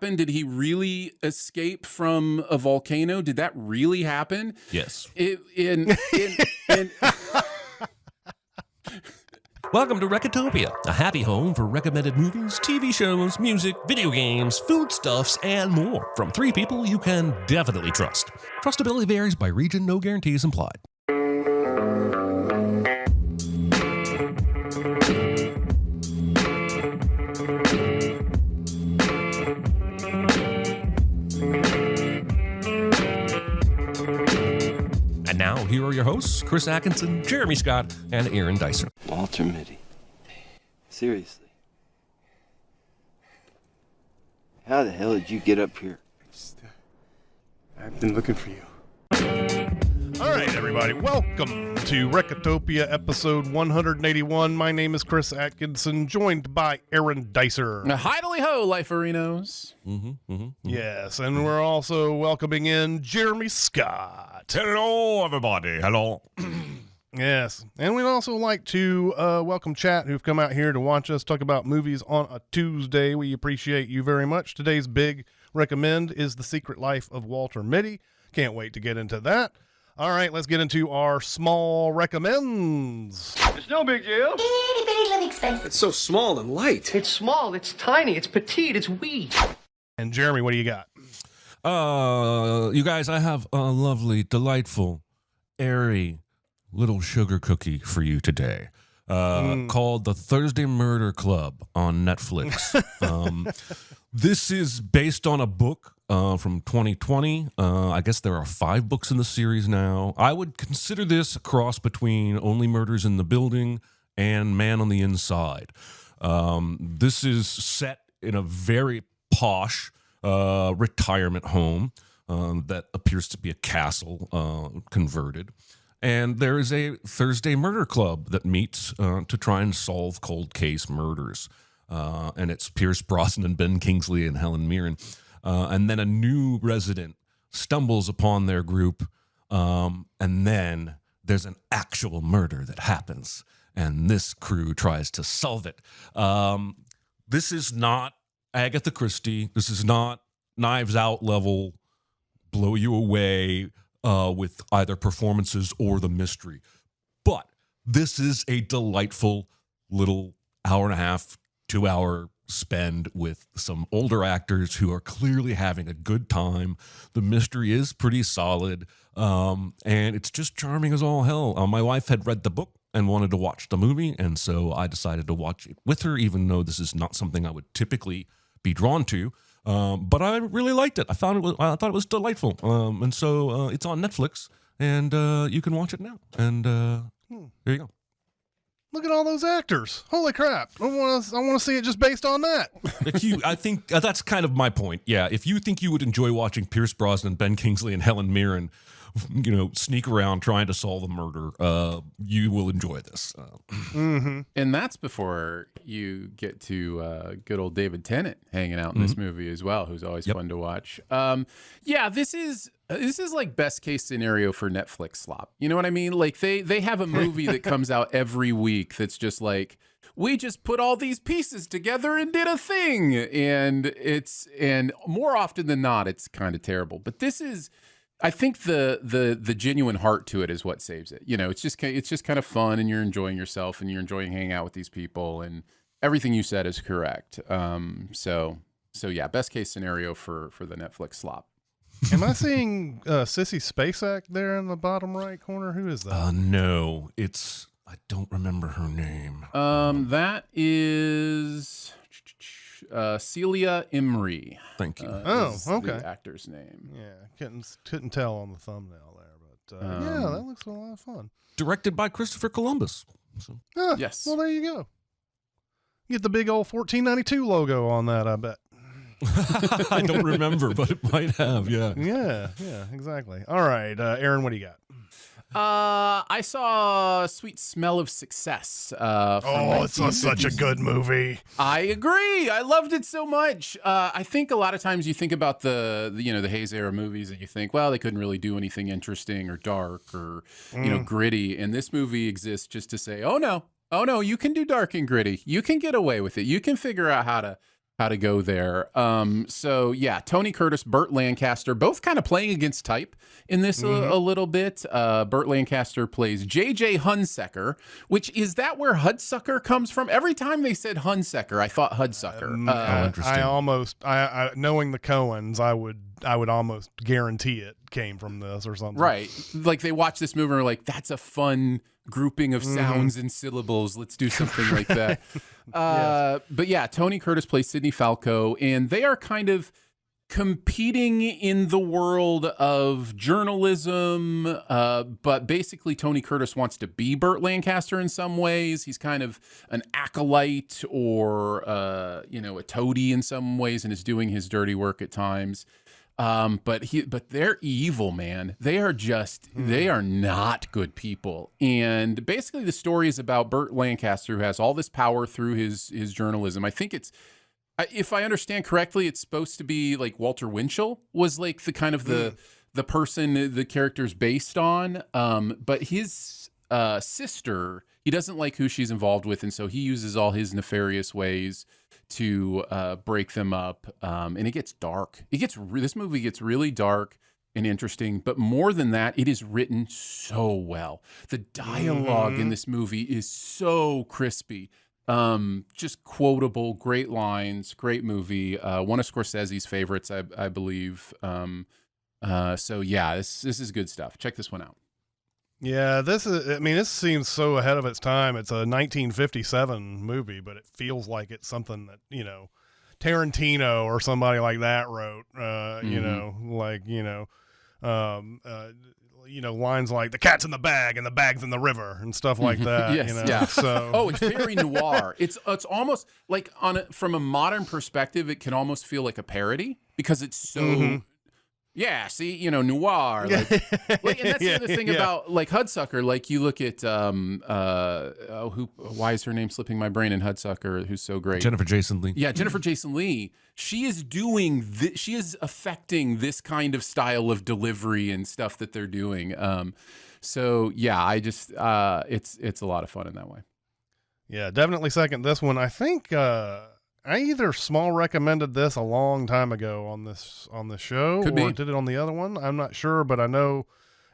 Did he really escape from a volcano? Did that really happen? Yes. In Welcome to Recotopia, a happy home for recommended movies, TV shows, music, video games, foodstuffs, and more from three people you can definitely trust. Trustability varies by region, no guarantees implied. And now, here are your hosts, Chris Atkinson, Jeremy Scott, and Aaron Dicer. Walter Mitty. Seriously. How the hell did you get up here? I've been looking for you. All right, everybody. Welcome to Recotopia episode 181. My name is Chris Atkinson, joined by Aaron Dicer. Hidely ho, Liferinos. Yes, and we're also welcoming in Jeremy Scott. Hello, everybody. Hello. Yes, and we'd also like to welcome chat who've come out here to watch us talk about movies on a Tuesday. We appreciate you very much. Today's big recommend is The Secret Life of Walter Mitty. Can't wait to get into that. All right, let's get into our small recommends. It's no big deal. Itty bitty living space. It's so small and light. It's small, it's tiny, it's petite, it's wee. And Jeremy, what do you got? You guys, I have a lovely, delightful, airy little sugar cookie for you today. Called The Thursday Murder Club on Netflix. This is based on a book from 2020. I guess there are 5 books in the series now. I would consider this a cross between Only Murders in the Building and Man on the Inside. This is set in a very posh retirement home that appears to be a castle converted. And there is a Thursday murder club that meets to try and solve cold case murders. And it's Pierce Brosnan, Ben Kingsley, and Helen Mirren. And then a new resident stumbles upon their group. And then there's an actual murder that happens. And this crew tries to solve it. This is not Agatha Christie. This is not Knives Out level, blow you away with either performances or the mystery. But this is a delightful little hour and a half, 2 hour spend with some older actors who are clearly having a good time. The mystery is pretty solid, and it's just charming as all hell. My wife had read the book and wanted to watch the movie, and so I decided to watch it with her, even though this is not something I would typically be drawn to. But I really liked it. I thought it was delightful. And so it's on Netflix, and you can watch it now. And there you go. Look at all those actors. Holy crap. I want to see it just based on that. I think that's kind of my point. Yeah. If you think you would enjoy watching Pierce Brosnan, Ben Kingsley, and Helen Mirren, sneak around trying to solve a murder, you will enjoy this. And that's before you get to good old David Tennant hanging out in this movie as well, who's always fun to watch. Yeah, this is like best case scenario for Netflix slop. You know what I mean? Like they have a movie that comes out every week that's just like, we just put all these pieces together and did a thing, and more often than not, it's kind of terrible. But this is, I think the genuine heart to it is what saves it. It's just kind of fun, and you're enjoying yourself, and you're enjoying hanging out with these people, and everything you said is correct. So yeah, best case scenario for the Netflix slop. Am I seeing Sissy Spacek there in the bottom right corner? Who is that? No, I don't remember her name. That is Celia Imrie. Thank you. Okay. The actor's name. Yeah, couldn't tell on the thumbnail there, but yeah, that looks a lot of fun. Directed by Christopher Columbus. So. Yes. Well, there you go. Get the big old 1492 logo on that, I bet. I don't remember, but it might have, yeah. Yeah, exactly. All right, Aaron, what do you got? I saw Sweet Smell of Success. It's such a good movie. I agree. I loved it so much. I think a lot of times you think about the Hayes era movies and you think, well, they couldn't really do anything interesting or dark or gritty. And this movie exists just to say, oh no, you can do dark and gritty. You can get away with it. You can figure out how to how to go there. So yeah, Tony Curtis, Burt Lancaster, both kind of playing against type in this a little bit. Burt Lancaster plays J.J. Hunsaker, which is that where Hudsucker comes from? Every time they said Hunsaker, I thought Hudsucker. Interesting. I knowing the Coens, I would almost guarantee it came from this or something. Right. Like they watch this movie and are like, that's a fun grouping of sounds and syllables. Let's do something like that. But yeah, Tony Curtis plays Sidney Falco, and they are kind of competing in the world of journalism. But basically, Tony Curtis wants to be Burt Lancaster in some ways. He's kind of an acolyte or, a toady in some ways, and is doing his dirty work at times. But they're evil, man. They are they are not good people. And basically the story is about Burt Lancaster, who has all this power through his journalism. I think if I understand correctly, it's supposed to be like Walter Winchell was like the kind of the person the character's based on. But his sister, he doesn't like who she's involved with. And so he uses all his nefarious ways to break them up, and it gets dark. This movie gets really dark and interesting, but more than that, it is written so well. The dialogue in this movie is so crispy, just quotable, great lines, great movie. One of Scorsese's favorites, I believe. So yeah, this is good stuff. Check this one out. Yeah, this seems so ahead of its time. It's a 1957 movie, but it feels like it's something that, Tarantino or somebody like that wrote, lines like the cat's in the bag and the bag's in the river and stuff like that. Yes, yeah. So, it's very noir. It's almost like from a modern perspective, it can almost feel like a parody because it's so Yeah, see, noir. Like, and that's the other thing about like Hudsucker. Like you look at why is her name slipping my brain in Hudsucker? Who's so great? Jennifer Jason Leigh. Yeah, Jennifer Jason Leigh. She is doing she is affecting this kind of style of delivery and stuff that they're doing. So yeah, I just it's a lot of fun in that way. Yeah, definitely second this one. I think I either small recommended this a long time ago on this show, or did it on the other one. I'm not sure, but I know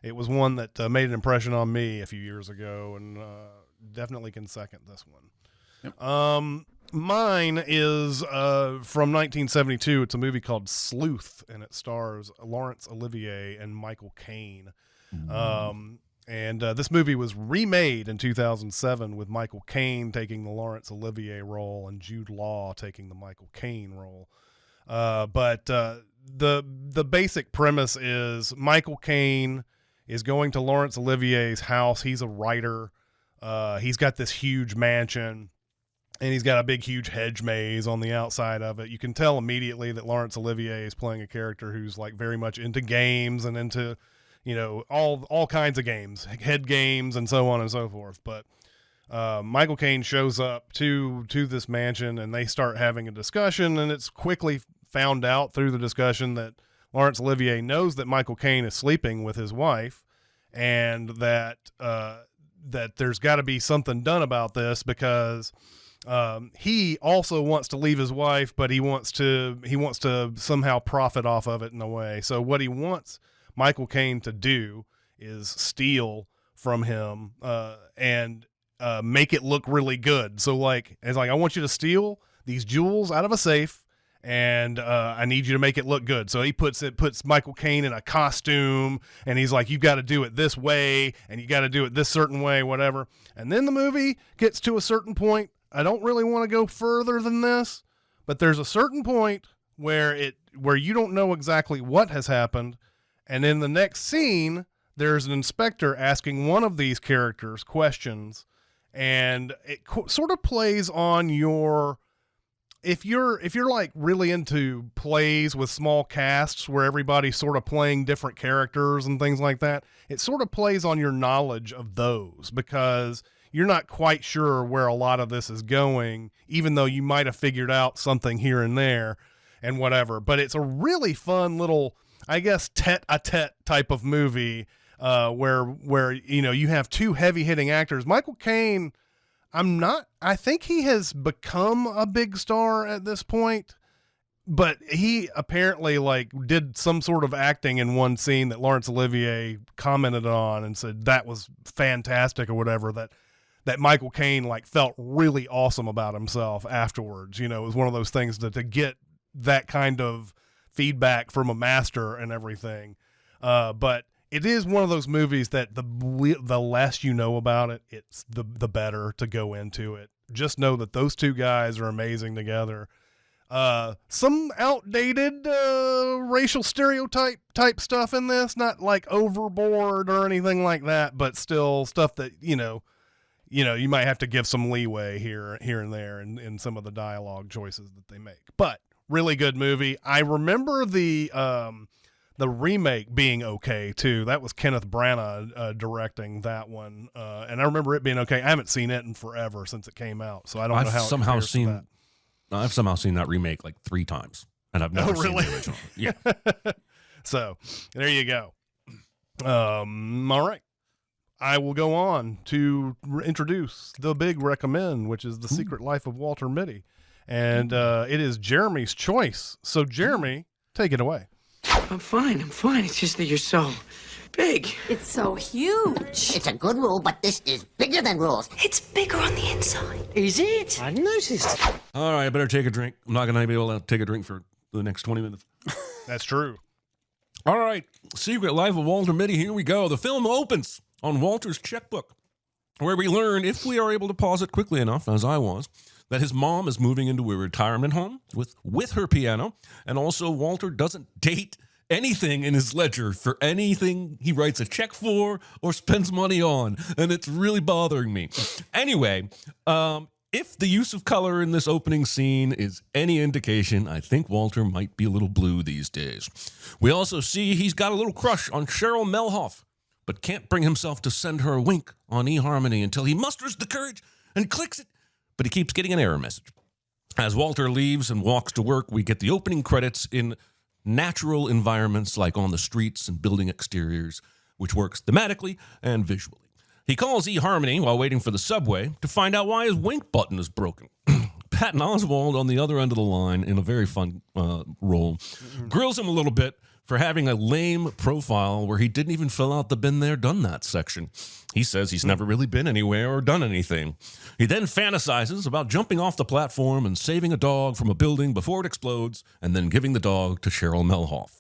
it was one that made an impression on me a few years ago, and definitely can second this one. Yep. Mine is from 1972. It's a movie called Sleuth, and it stars Laurence Olivier and Michael Caine. And this movie was remade in 2007 with Michael Caine taking the Laurence Olivier role and Jude Law taking the Michael Caine role. But the basic premise is Michael Caine is going to Laurence Olivier's house. He's a writer. He's got this huge mansion, and he's got a big, huge hedge maze on the outside of it. You can tell immediately that Laurence Olivier is playing a character who's like very much into games and into all kinds of games, head games, and so on and so forth. But Michael Caine shows up to this mansion, and they start having a discussion, and it's quickly found out through the discussion that Laurence Olivier knows that Michael Caine is sleeping with his wife, and that there's got to be something done about this because he also wants to leave his wife, but he wants to somehow profit off of it in a way. So what he wants Michael Caine to do is steal from him and make it look really good. So it's like I want you to steal these jewels out of a safe, and I need you to make it look good. So he puts Michael Caine in a costume, and he's like, you got to do it this way, and you got to do it this certain way, whatever. And then the movie gets to a certain point. I don't really want to go further than this, but there's a certain point where you don't know exactly what has happened. And in the next scene, there's an inspector asking one of these characters questions, and it sort of plays on your, if you're like really into plays with small casts where everybody's sort of playing different characters and things like that, it sort of plays on your knowledge of those because you're not quite sure where a lot of this is going, even though you might have figured out something here and there and whatever. But it's a really fun little, I guess, tete-a-tete type of movie where you have two heavy-hitting actors. Michael Caine, I think he has become a big star at this point, but he apparently like did some sort of acting in one scene that Laurence Olivier commented on and said that was fantastic or whatever, that Michael Caine like felt really awesome about himself afterwards. You know, it was one of those things that to get that kind of feedback from a master and everything. But it is one of those movies that the less you know about it, it's the better to go into it. Just know that those two guys are amazing together. Some outdated racial stereotype type stuff in this, not like overboard or anything like that, but still stuff that, you might have to give some leeway here and there in some of the dialogue choices that they make. But really good movie. I remember the remake being okay too. That was Kenneth Branagh directing that one, and I remember it being okay. I haven't seen it in forever since it came out, so I don't know how I've somehow seen that remake like 3 times, and I've never seen the original. Yeah. So there you go. All right. I will go on to introduce the big recommend, which is The Secret Life of Walter Mitty. And it is Jeremy's choice. So, Jeremy, take it away. I'm fine. It's just that you're so big. It's so huge. It's a good rule, but this is bigger than rules. It's bigger on the inside. Is it? I noticed. All right, I better take a drink. I'm not going to be able to take a drink for the next 20 minutes. That's true. All right, Secret Life of Walter Mitty, here we go. The film opens on Walter's checkbook, where we learn, if we are able to pause it quickly enough, as I was, that his mom is moving into a retirement home with her piano, and also Walter doesn't date anything in his ledger for anything he writes a check for or spends money on, and it's really bothering me. Anyway, if the use of color in this opening scene is any indication, I think Walter might be a little blue these days. We also see he's got a little crush on Cheryl Melhoff, but can't bring himself to send her a wink on eHarmony until he musters the courage and clicks it, but he keeps getting an error message. As Walter leaves and walks to work, we get the opening credits in natural environments like on the streets and building exteriors, which works thematically and visually. He calls eHarmony while waiting for the subway to find out why his wink button is broken. Patton Oswalt on the other end of the line in a very fun role grills him a little bit for having a lame profile where he didn't even fill out the been there, done that section. He says he's never really been anywhere or done anything. He then fantasizes about jumping off the platform and saving a dog from a building before it explodes, and then giving the dog to Cheryl Melhoff.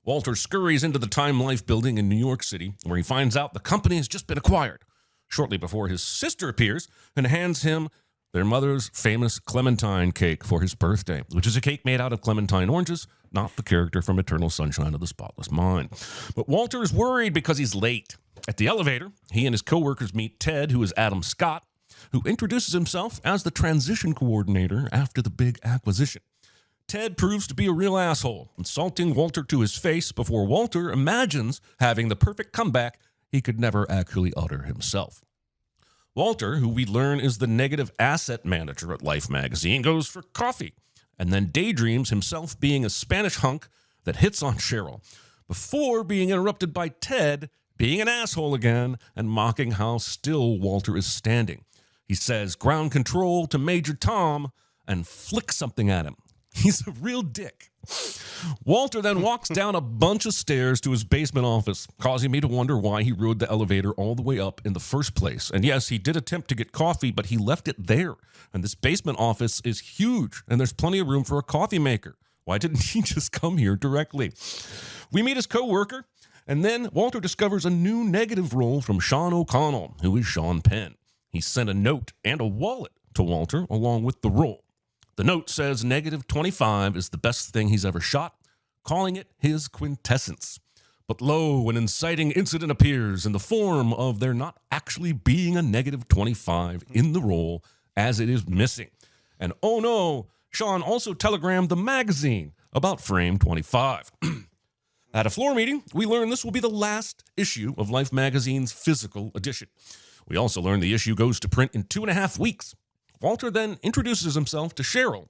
Walter scurries into the Time Life building in New York City, where he finds out the company has just been acquired, shortly before his sister appears and hands him their mother's famous Clementine cake for his birthday, which is a cake made out of clementine oranges, not the character from Eternal Sunshine of the Spotless Mind. But Walter is worried because he's late. At the elevator, he and his coworkers meet Ted, who is Adam Scott, who introduces himself as the transition coordinator after the big acquisition. Ted proves to be a real asshole, insulting Walter to his face before Walter imagines having the perfect comeback he could never actually utter himself. Walter, who we learn is the negative asset manager at Life magazine, goes for coffee and then daydreams himself being a Spanish hunk that hits on Cheryl, before being interrupted by Ted being an asshole again and mocking how still Walter is standing. He says ground control to Major Tom and flicks something at him. He's a real dick. Walter then walks down a bunch of stairs to his basement office, causing me to wonder why he rode the elevator all the way up in the first place. And yes, he did attempt to get coffee, but he left it there. And this basement office is huge, and there's plenty of room for a coffee maker. Why didn't he just come here directly? We meet his co-worker, and then Walter discovers a new negative role from Sean O'Connell, who is Sean Penn. He sent a note and a wallet to Walter along with the role. The note says -25 is the best thing he's ever shot, calling it his quintessence. But lo, an inciting incident appears in the form of there not actually being a -25 in the role, as it is missing. And oh no, Sean also telegrammed the magazine about frame 25. At a floor meeting, we learn this will be the last issue of Life magazine's physical edition. We also learn the issue goes to print in 2.5 weeks. Walter then introduces himself to Cheryl,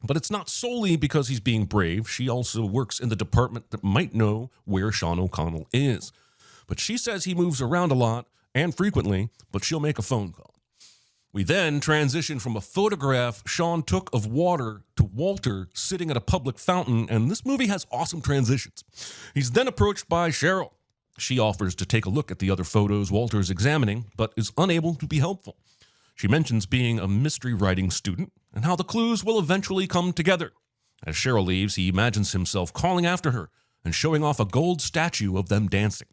but it's not solely because he's being brave. She also works in the department that might know where Sean O'Connell is. But she says he moves around a lot and frequently, but she'll make a phone call. We then transition from a photograph Sean took of water to Walter sitting at a public fountain, and this movie has awesome transitions. He's then approached by Cheryl. She offers to take a look at the other photos Walter is examining, but is unable to be helpful. She mentions being a mystery writing student and how the clues will eventually come together. As Cheryl leaves, he imagines himself calling after her and showing off a gold statue of them dancing.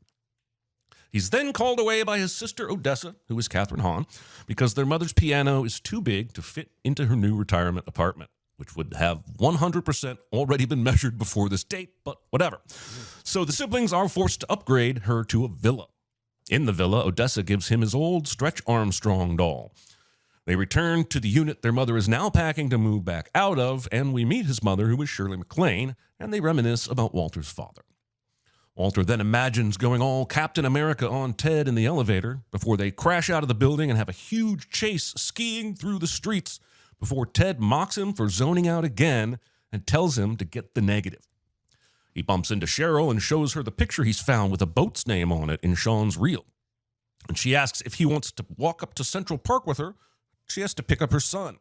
He's then called away by his sister Odessa, who is Catherine Hahn, because their mother's piano is too big to fit into her new retirement apartment, which would have 100% already been measured before this date, but whatever. So the siblings are forced to upgrade her to a villa. In the villa, Odessa gives him his old Stretch Armstrong doll. They return to the unit their mother is now packing to move back out of, and we meet his mother, who is Shirley MacLaine, and they reminisce about Walter's father. Walter then imagines going all Captain America on Ted in the elevator before they crash out of the building and have a huge chase skiing through the streets before Ted mocks him for zoning out again and tells him to get the negative. He bumps into Cheryl and shows her the picture he's found with a boat's name on it in Sean's reel. And she asks if he wants to walk up to Central Park with her. She has to pick up her son.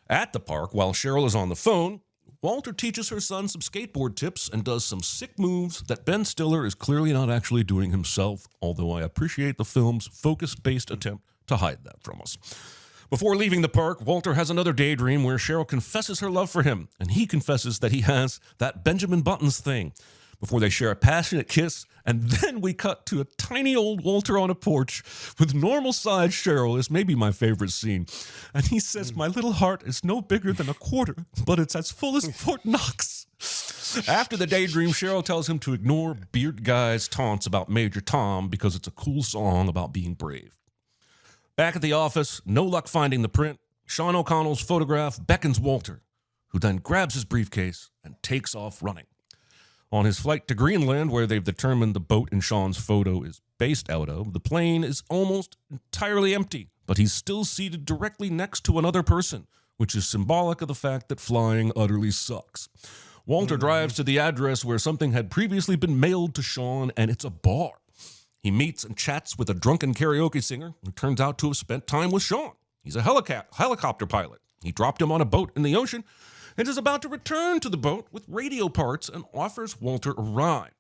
At the park, while Cheryl is on the phone, Walter teaches her son some skateboard tips and does some sick moves that Ben Stiller is clearly not actually doing himself, although I appreciate the film's focus-based attempt to hide that from us. Before leaving the park, Walter has another daydream where Cheryl confesses her love for him, and he confesses that he has that Benjamin Buttons thing. Before they share a passionate kiss, and then we cut to a tiny old Walter on a porch with normal-sized Cheryl is maybe my favorite scene. And he says, "My little heart is no bigger than a quarter, but it's as full as Fort Knox." After the daydream, Cheryl tells him to ignore Beard Guy's taunts about Major Tom because it's a cool song about being brave. Back at the office, no luck finding the print. Sean O'Connell's photograph beckons Walter, who then grabs his briefcase and takes off running. On his flight to Greenland, where they've determined the boat in Sean's photo is based out of, the plane is almost entirely empty, but he's still seated directly next to another person, which is symbolic of the fact that flying utterly sucks. Walter drives to the address where something had previously been mailed to Sean, and it's a bar. He meets and chats with a drunken karaoke singer who turns out to have spent time with Sean. He's a helicopter pilot. He dropped him on a boat in the ocean and is about to return to the boat with radio parts and offers Walter a ride.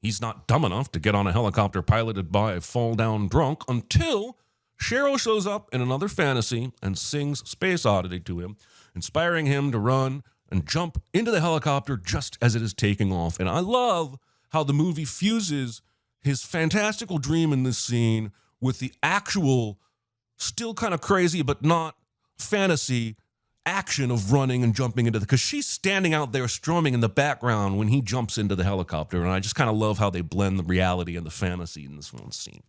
He's not dumb enough to get on a helicopter piloted by a fall-down drunk until Cheryl shows up in another fantasy and sings Space Oddity to him, inspiring him to run and jump into the helicopter just as it is taking off. And I love how the movie fuses his fantastical dream in this scene with the actual, still kind of crazy but not fantasy action of running and jumping into because she's standing out there strumming in the background when he jumps into the helicopter, and I just kind of love how they blend the reality and the fantasy in this one scene.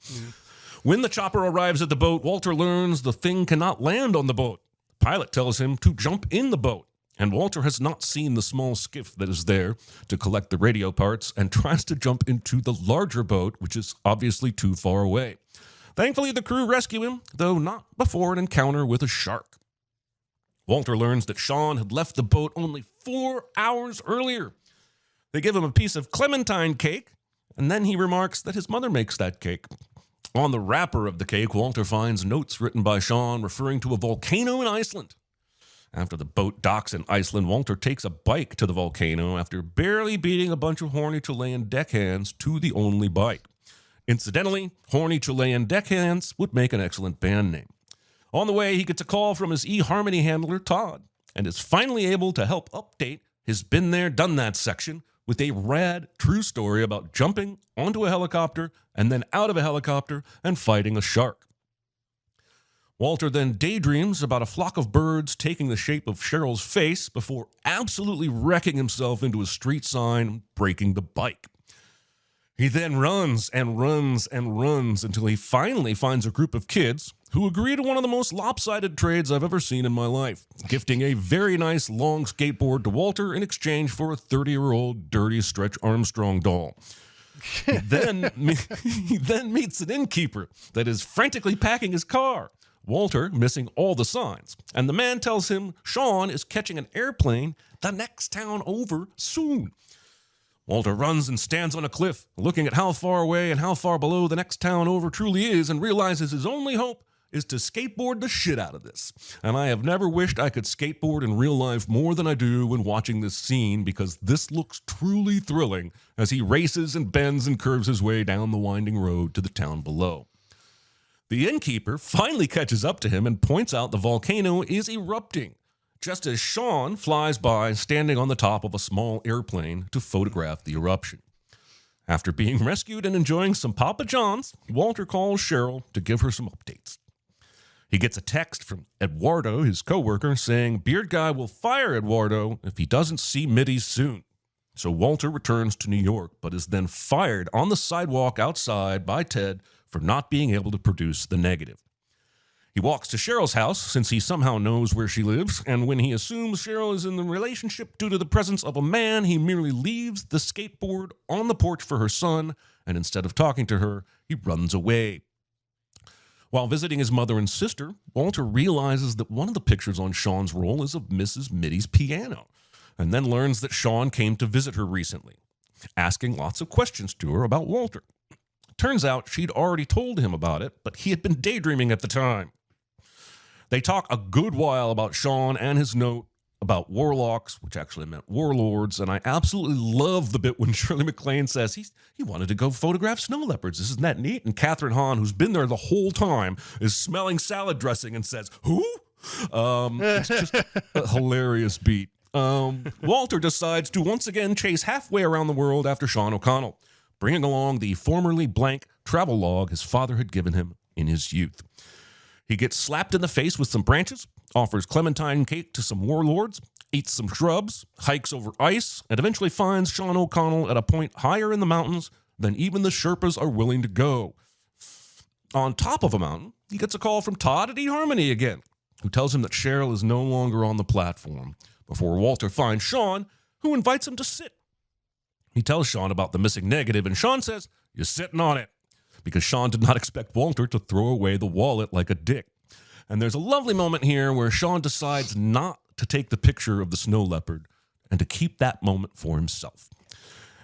When the chopper arrives at the boat, Walter learns the thing cannot land on the boat. The pilot tells him to jump in the boat, and Walter has not seen the small skiff that is there to collect the radio parts and tries to jump into the larger boat, which is obviously too far away. Thankfully, the crew rescue him, though not before an encounter with a shark. Walter learns that Sean had left the boat only 4 hours earlier. They give him a piece of clementine cake, and then he remarks that his mother makes that cake. On the wrapper of the cake, Walter finds notes written by Sean referring to a volcano in Iceland. After the boat docks in Iceland, Walter takes a bike to the volcano after barely beating a bunch of horny Chilean deckhands to the only bike. Incidentally, horny Chilean deckhands would make an excellent band name. On the way, he gets a call from his eHarmony handler, Todd, and is finally able to help update his Been There, Done That section with a rad true story about jumping onto a helicopter and then out of a helicopter and fighting a shark. Walter then daydreams about a flock of birds taking the shape of Cheryl's face before absolutely wrecking himself into a street sign, breaking the bike. He then runs and runs and runs until he finally finds a group of kids who agree to one of the most lopsided trades I've ever seen in my life, gifting a very nice long skateboard to Walter in exchange for a 30-year-old dirty Stretch Armstrong doll. He then meets an innkeeper that is frantically packing his car, Walter missing all the signs, and the man tells him Sean is catching an airplane the next town over soon. Walter runs and stands on a cliff, looking at how far away and how far below the next town over truly is, and realizes his only hope is to skateboard the shit out of this. And I have never wished I could skateboard in real life more than I do when watching this scene, because this looks truly thrilling as he races and bends and curves his way down the winding road to the town below. The innkeeper finally catches up to him and points out the volcano is erupting, just as Sean flies by standing on the top of a small airplane to photograph the eruption. After being rescued and enjoying some Papa John's, Walter calls Cheryl to give her some updates. He gets a text from Eduardo, his coworker, saying Beard Guy will fire Eduardo if he doesn't see Mitty soon. So Walter returns to New York, but is then fired on the sidewalk outside by Ted for not being able to produce the negative. He walks to Cheryl's house since he somehow knows where she lives, and when he assumes Cheryl is in the relationship due to the presence of a man, he merely leaves the skateboard on the porch for her son, and instead of talking to her, he runs away. While visiting his mother and sister, Walter realizes that one of the pictures on Sean's roll is of Mrs. Mitty's piano, and then learns that Sean came to visit her recently, asking lots of questions to her about Walter. Turns out she'd already told him about it, but he had been daydreaming at the time. They talk a good while about Sean and his note about warlocks, which actually meant warlords, and I absolutely love the bit when Shirley MacLaine says he wanted to go photograph snow leopards. Isn't that neat? And Catherine Hahn, who's been there the whole time, is smelling salad dressing and says, who? It's just a hilarious beat. Walter decides to once again chase halfway around the world after Sean O'Connell, bringing along the formerly blank travel log his father had given him in his youth. He gets slapped in the face with some branches, offers clementine cake to some warlords, eats some shrubs, hikes over ice, and eventually finds Sean O'Connell at a point higher in the mountains than even the Sherpas are willing to go. On top of a mountain, he gets a call from Todd at eHarmony again, who tells him that Cheryl is no longer on the platform, before Walter finds Sean, who invites him to sit. He tells Sean about the missing negative, and Sean says, "You're sitting on it," because Sean did not expect Walter to throw away the wallet like a dick. And there's a lovely moment here where Sean decides not to take the picture of the snow leopard and to keep that moment for himself.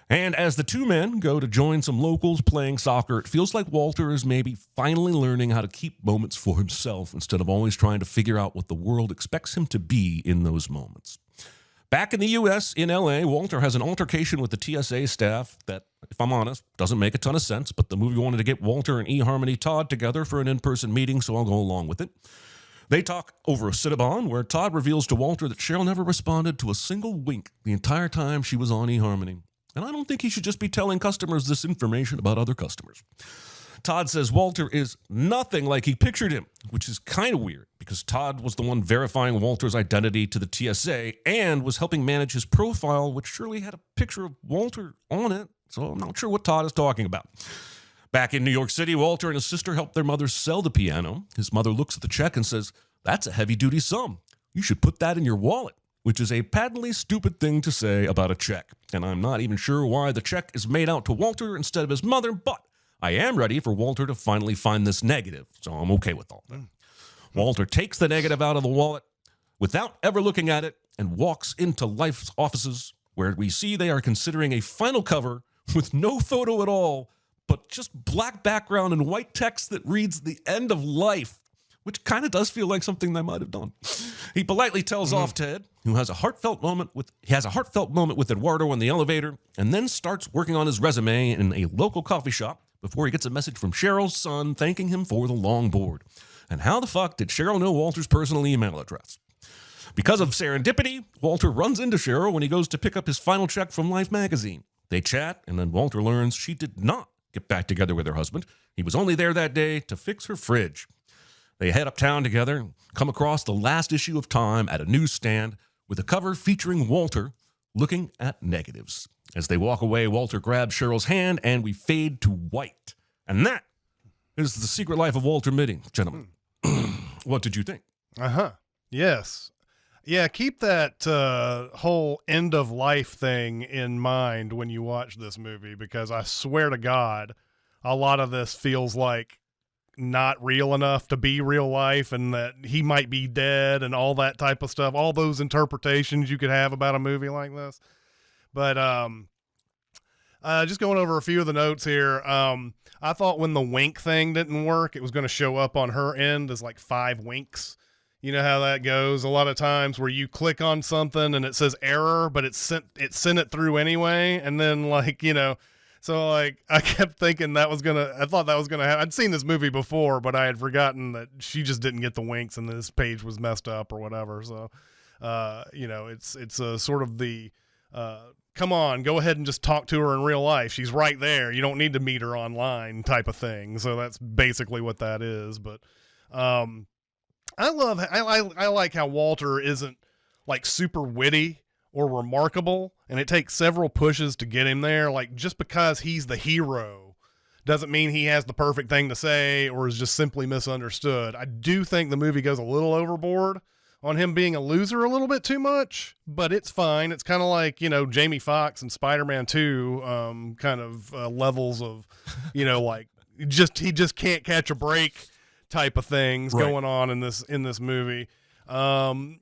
And as the two men go to join some locals playing soccer, it feels like Walter is maybe finally learning how to keep moments for himself instead of always trying to figure out what the world expects him to be in those moments. Back in the U.S., in L.A., Walter has an altercation with the TSA staff that, if I'm honest, doesn't make a ton of sense, but the movie wanted to get Walter and eHarmony Todd together for an in-person meeting, so I'll go along with it. They talk over a Cinnabon, where Todd reveals to Walter that Cheryl never responded to a single wink the entire time she was on eHarmony. And I don't think he should just be telling customers this information about other customers. Todd says Walter is nothing like he pictured him, which is kind of weird because Todd was the one verifying Walter's identity to the TSA and was helping manage his profile, which surely had a picture of Walter on it. So I'm not sure what Todd is talking about. Back in New York City, Walter and his sister helped their mother sell the piano. His mother looks at the check and says, "That's a heavy-duty sum. You should put that in your wallet," which is a patently stupid thing to say about a check. And I'm not even sure why the check is made out to Walter instead of his mother, but I am ready for Walter to finally find this negative, so I'm okay with all that. Walter takes the negative out of the wallet without ever looking at it and walks into Life's offices, where we see they are considering a final cover with no photo at all, but just black background and white text that reads "The End of Life," which kind of does feel like something they might have done. He politely tells off Ted, who has a heartfelt moment with Eduardo in the elevator, and then starts working on his resume in a local coffee shop before he gets a message from Cheryl's son thanking him for the longboard. And how the fuck did Cheryl know Walter's personal email address? Because of serendipity, Walter runs into Cheryl when he goes to pick up his final check from Life magazine. They chat, and then Walter learns she did not get back together with her husband. He was only there that day to fix her fridge. They head uptown together and come across the last issue of Time at a newsstand with a cover featuring Walter looking at negatives. As they walk away, Walter grabs Cheryl's hand and we fade to white. And that is The Secret Life of Walter Mitty, gentlemen. What did you think? Yes. Yeah, keep that whole end of life thing in mind when you watch this movie, because I swear to God, a lot of this feels like not real enough to be real life, and that he might be dead and all that type of stuff, all those interpretations you could have about a movie like this. But Just going over a few of the notes here. I thought when the wink thing didn't work, it was going to show up on her end as like 5 winks. You know how that goes a lot of times where you click on something and it says error, but it sent it through anyway. And then like, so like I kept thinking I thought that was going to happen. I'd seen this movie before, but I had forgotten that she just didn't get the winks and this page was messed up or whatever. So, it's a sort of the, come on, go ahead and just talk to her in real life. She's right there. You don't need to meet her online type of thing. So that's basically what that is. But, I like how Walter isn't like super witty or remarkable, and it takes several pushes to get him there. Like, just because he's the hero doesn't mean he has the perfect thing to say or is just simply misunderstood. I do think the movie goes a little overboard on him being a loser a little bit too much, but it's fine. It's kind of like, Jamie Foxx and Spider-Man 2 kind of levels of, like he just can't catch a break type of things going on in this movie. I'm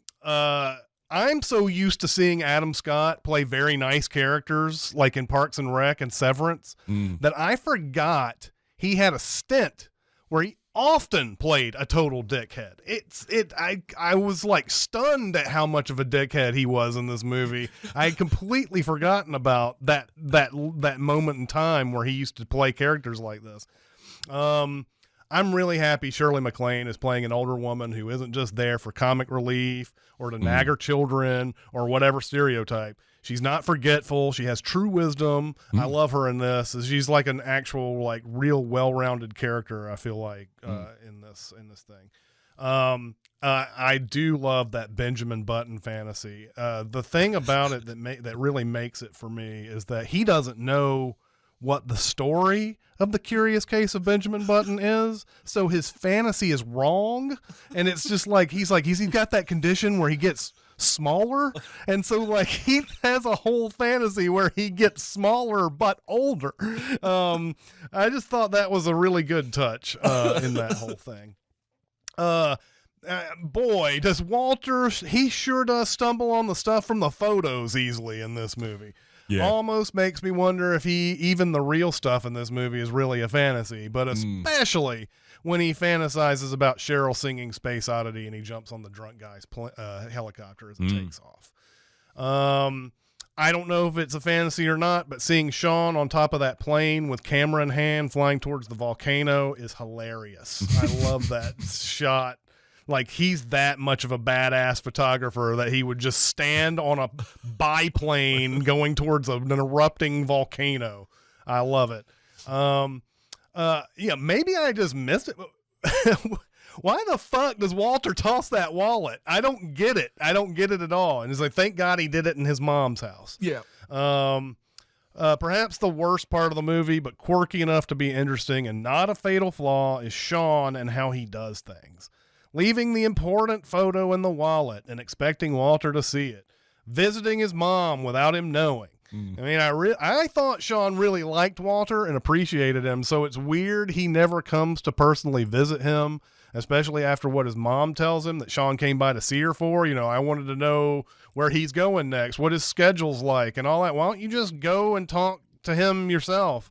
so used to seeing Adam Scott play very nice characters like in Parks and Rec and Severance that I forgot he had a stint where he often played a total dickhead. I was like stunned at how much of a dickhead he was in this movie. I had completely forgotten about that moment in time where he used to play characters like this. I'm really happy Shirley MacLaine is playing an older woman who isn't just there for comic relief or to nag her children or whatever stereotype. She's not forgetful. She has true wisdom. I love her in this. She's like an actual, like, real well-rounded character, I feel like, in this thing. I do love that Benjamin Button fantasy. The thing about it that really makes it for me is that he doesn't know what the story of the Curious Case of Benjamin Button is, so his fantasy is wrong, and it's just like he's got that condition where he gets smaller, and so like he has a whole fantasy where he gets smaller but older. I just thought that was a really good touch in that whole thing. Boy, does Walter, he sure does stumble on the stuff from the photos easily in this movie. Yeah. Almost makes me wonder if even the real stuff in this movie is really a fantasy, but especially when he fantasizes about Cheryl singing Space Oddity and he jumps on the drunk guy's helicopter as it takes off. I don't know if it's a fantasy or not, but seeing Sean on top of that plane with camera in hand flying towards the volcano is hilarious. I love that shot. Like, he's that much of a badass photographer that he would just stand on a biplane going towards an erupting volcano. I love it. Maybe I just missed it. Why the fuck does Walter toss that wallet? I don't get it. I don't get it at all. And he's like, thank God he did it in his mom's house. Yeah. Perhaps the worst part of the movie, but quirky enough to be interesting and not a fatal flaw, is Sean and how he does things. Leaving the important photo in the wallet and expecting Walter to see it. Visiting his mom without him knowing. I mean, I thought Sean really liked Walter and appreciated him, so it's weird he never comes to personally visit him, especially after what his mom tells him that Sean came by to see her for. I wanted to know where he's going next, what his schedule's like, and all that. Why don't you just go and talk to him yourself?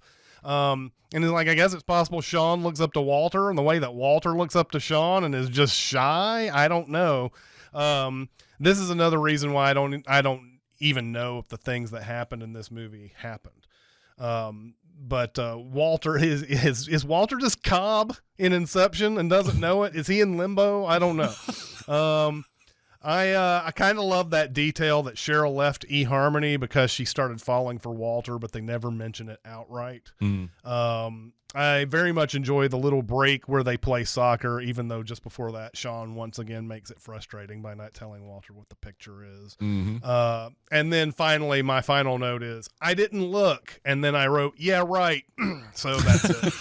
And then, like, I guess it's possible Sean looks up to Walter and the way that Walter looks up to Sean and is just shy. I don't know. This is another reason why I don't even know if the things that happened in this movie happened. But Walter is Walter just Cobb in Inception and doesn't know it? Is he in limbo? I don't know. I kind of love that detail that Cheryl left eHarmony because she started falling for Walter, but they never mention it outright. I very much enjoy the little break where they play soccer, even though just before that, Sean once again makes it frustrating by not telling Walter what the picture is. And then finally, my final note is, I didn't look. And then I wrote, yeah, right. So that's it.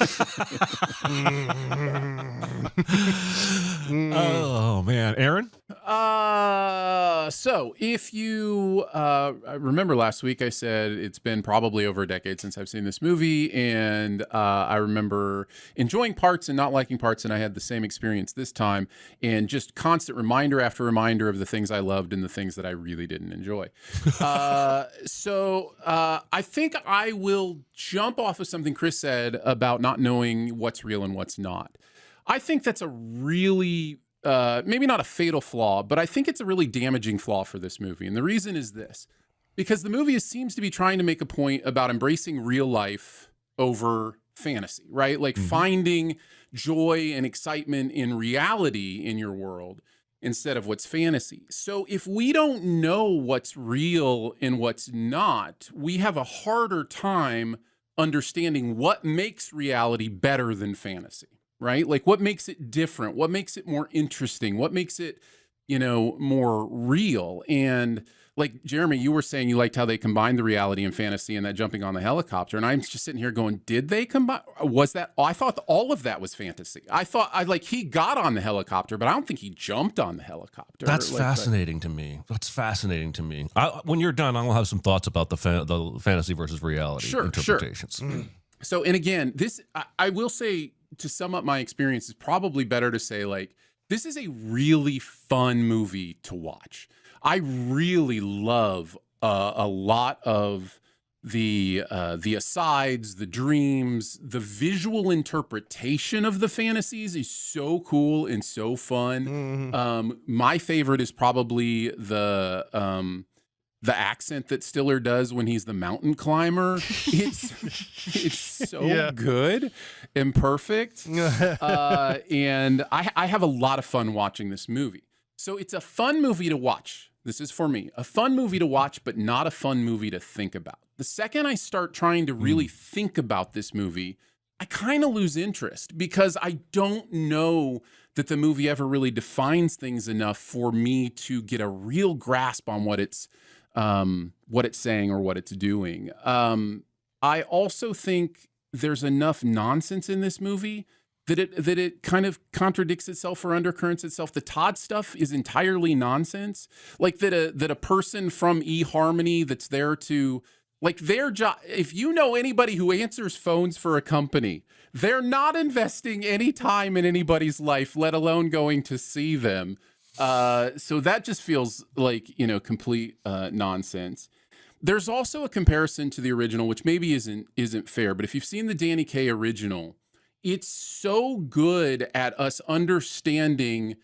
Oh, man. Aaron? So if you remember last week, I said it's been probably over a decade since I've seen this movie, and I remember enjoying parts and not liking parts, and I had the same experience this time, and just constant reminder after reminder of the things I loved and the things that I really didn't enjoy. So I think I will jump off of something Chris said about not knowing what's real and what's not. I think that's a really maybe not a fatal flaw, but I think it's a really damaging flaw for this movie. And the reason is this, because the movie seems to be trying to make a point about embracing real life over fantasy, right? Like finding joy and excitement in reality in your world instead of what's fantasy. So if we don't know what's real and what's not, we have a harder time understanding what makes reality better than fantasy. Right? Like what makes it different? What makes it more interesting? What makes it, more real? And like Jeremy, you were saying you liked how they combined the reality and fantasy and that jumping on the helicopter. And I'm just sitting here going, did they combine? Was that? I thought all of that was fantasy. I thought he got on the helicopter, but I don't think he jumped on the helicopter. That's fascinating to me. That's fascinating to me. When you're done, I'll have some thoughts about the fantasy versus reality interpretations. Sure. So, and again, this, I will say, to sum up my experience, is probably better to say, like, this is a really fun movie to watch. I really love a lot of the asides, the dreams, the visual interpretation of the fantasies is so cool and so fun. My favorite is probably the accent that Stiller does when he's the mountain climber. It's so good and perfect. And I have a lot of fun watching this movie. So it's a fun movie to watch. This is for me, a fun movie to watch, but not a fun movie to think about. The second I start trying to really think about this movie, I kind of lose interest because I don't know that the movie ever really defines things enough for me to get a real grasp on what it's saying or what it's doing. I also think there's enough nonsense in this movie that it kind of contradicts itself or undercurrents itself. The Todd stuff is entirely nonsense. Like that a person from eHarmony that's there to, like, their job, if you know anybody who answers phones for a company, they're not investing any time in anybody's life, let alone going to see them. So that just feels like, complete nonsense. There's also a comparison to the original, which maybe isn't fair, but if you've seen the Danny Kaye original, it's so good at us understanding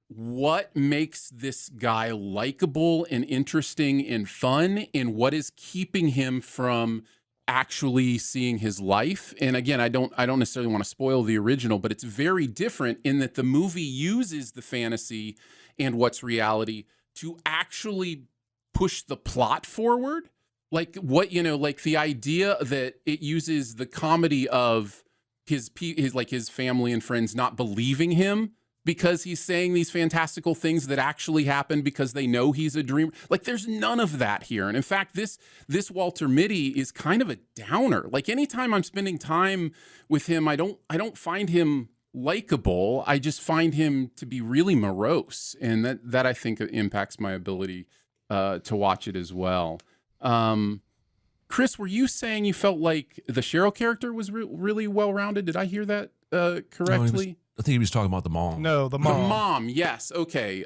what makes this guy likable and interesting and fun and what is keeping him from actually seeing his life. And again, I don't necessarily want to spoil the original, but it's very different in that the movie uses the fantasy and what's reality to actually push the plot forward. Like like the idea that it uses the comedy of his family and friends not believing him because he's saying these fantastical things that actually happen because they know he's a dreamer. Like there's none of that here. And in fact, this Walter Mitty is kind of a downer. Like anytime I'm spending time with him, I don't find him likable. I just find him to be really morose. And that I think impacts my ability to watch it as well. Chris, were you saying you felt like the Cheryl character was really well-rounded? Did I hear that correctly? I think he was talking about the mom. No, the mom. The mom, yes. Okay,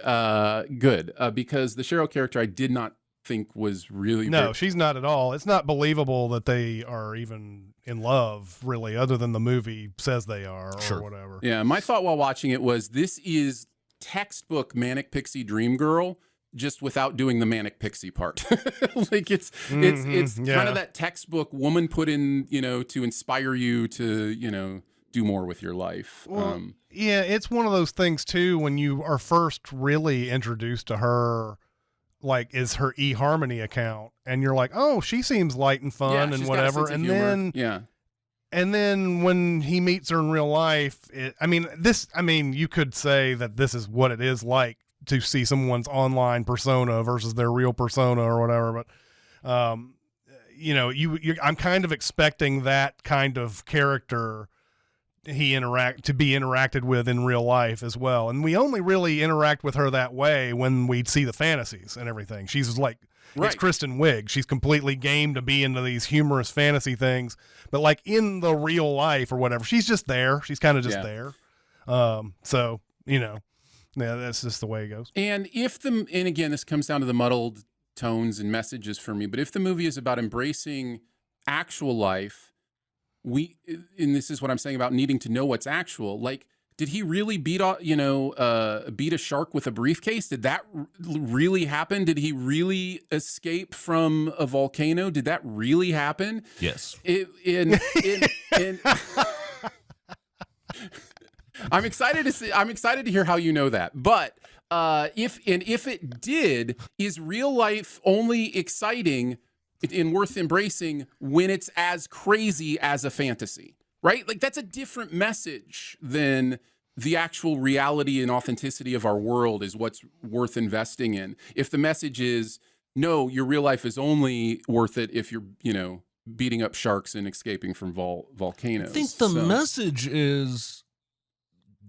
good. Because the Cheryl character I did not think was really... No, she's not at all. It's not believable that they are even in love, really, other than the movie says they are or whatever. Yeah, my thought while watching it was this is textbook Manic Pixie Dream Girl, just without doing the manic pixie part. Like it's kind of that textbook woman put in, to inspire you to, do more with your life. Well, yeah, it's one of those things too, when you are first really introduced to her, like is her eHarmony account, and you're like, oh, she seems light and fun and whatever. And then when he meets her in real life, you could say that this is what it is like to see someone's online persona versus their real persona or whatever. But, I'm kind of expecting that kind of character be interacted with in real life as well. And we only really interact with her that way when we see the fantasies and everything. She's like, it's Kristen Wiig. She's completely game to be into these humorous fantasy things. But like in the real life or whatever, she's just there. She's kind of just there. So, you know, yeah, that's just the way it goes. And and again, this comes down to the muddled tones and messages for me, but if the movie is about embracing actual life, and this is what I'm saying about needing to know what's actual, like, did he really beat a shark with a briefcase? Did that really happen? Did he really escape from a volcano? Did that really happen? Yes. I'm excited to hear how you know that. But if it did, is real life only exciting and worth embracing when it's as crazy as a fantasy, right? Like, that's a different message than the actual reality and authenticity of our world is what's worth investing in. If the message is, no, your real life is only worth it if you're, beating up sharks and escaping from volcanoes. I think the message is,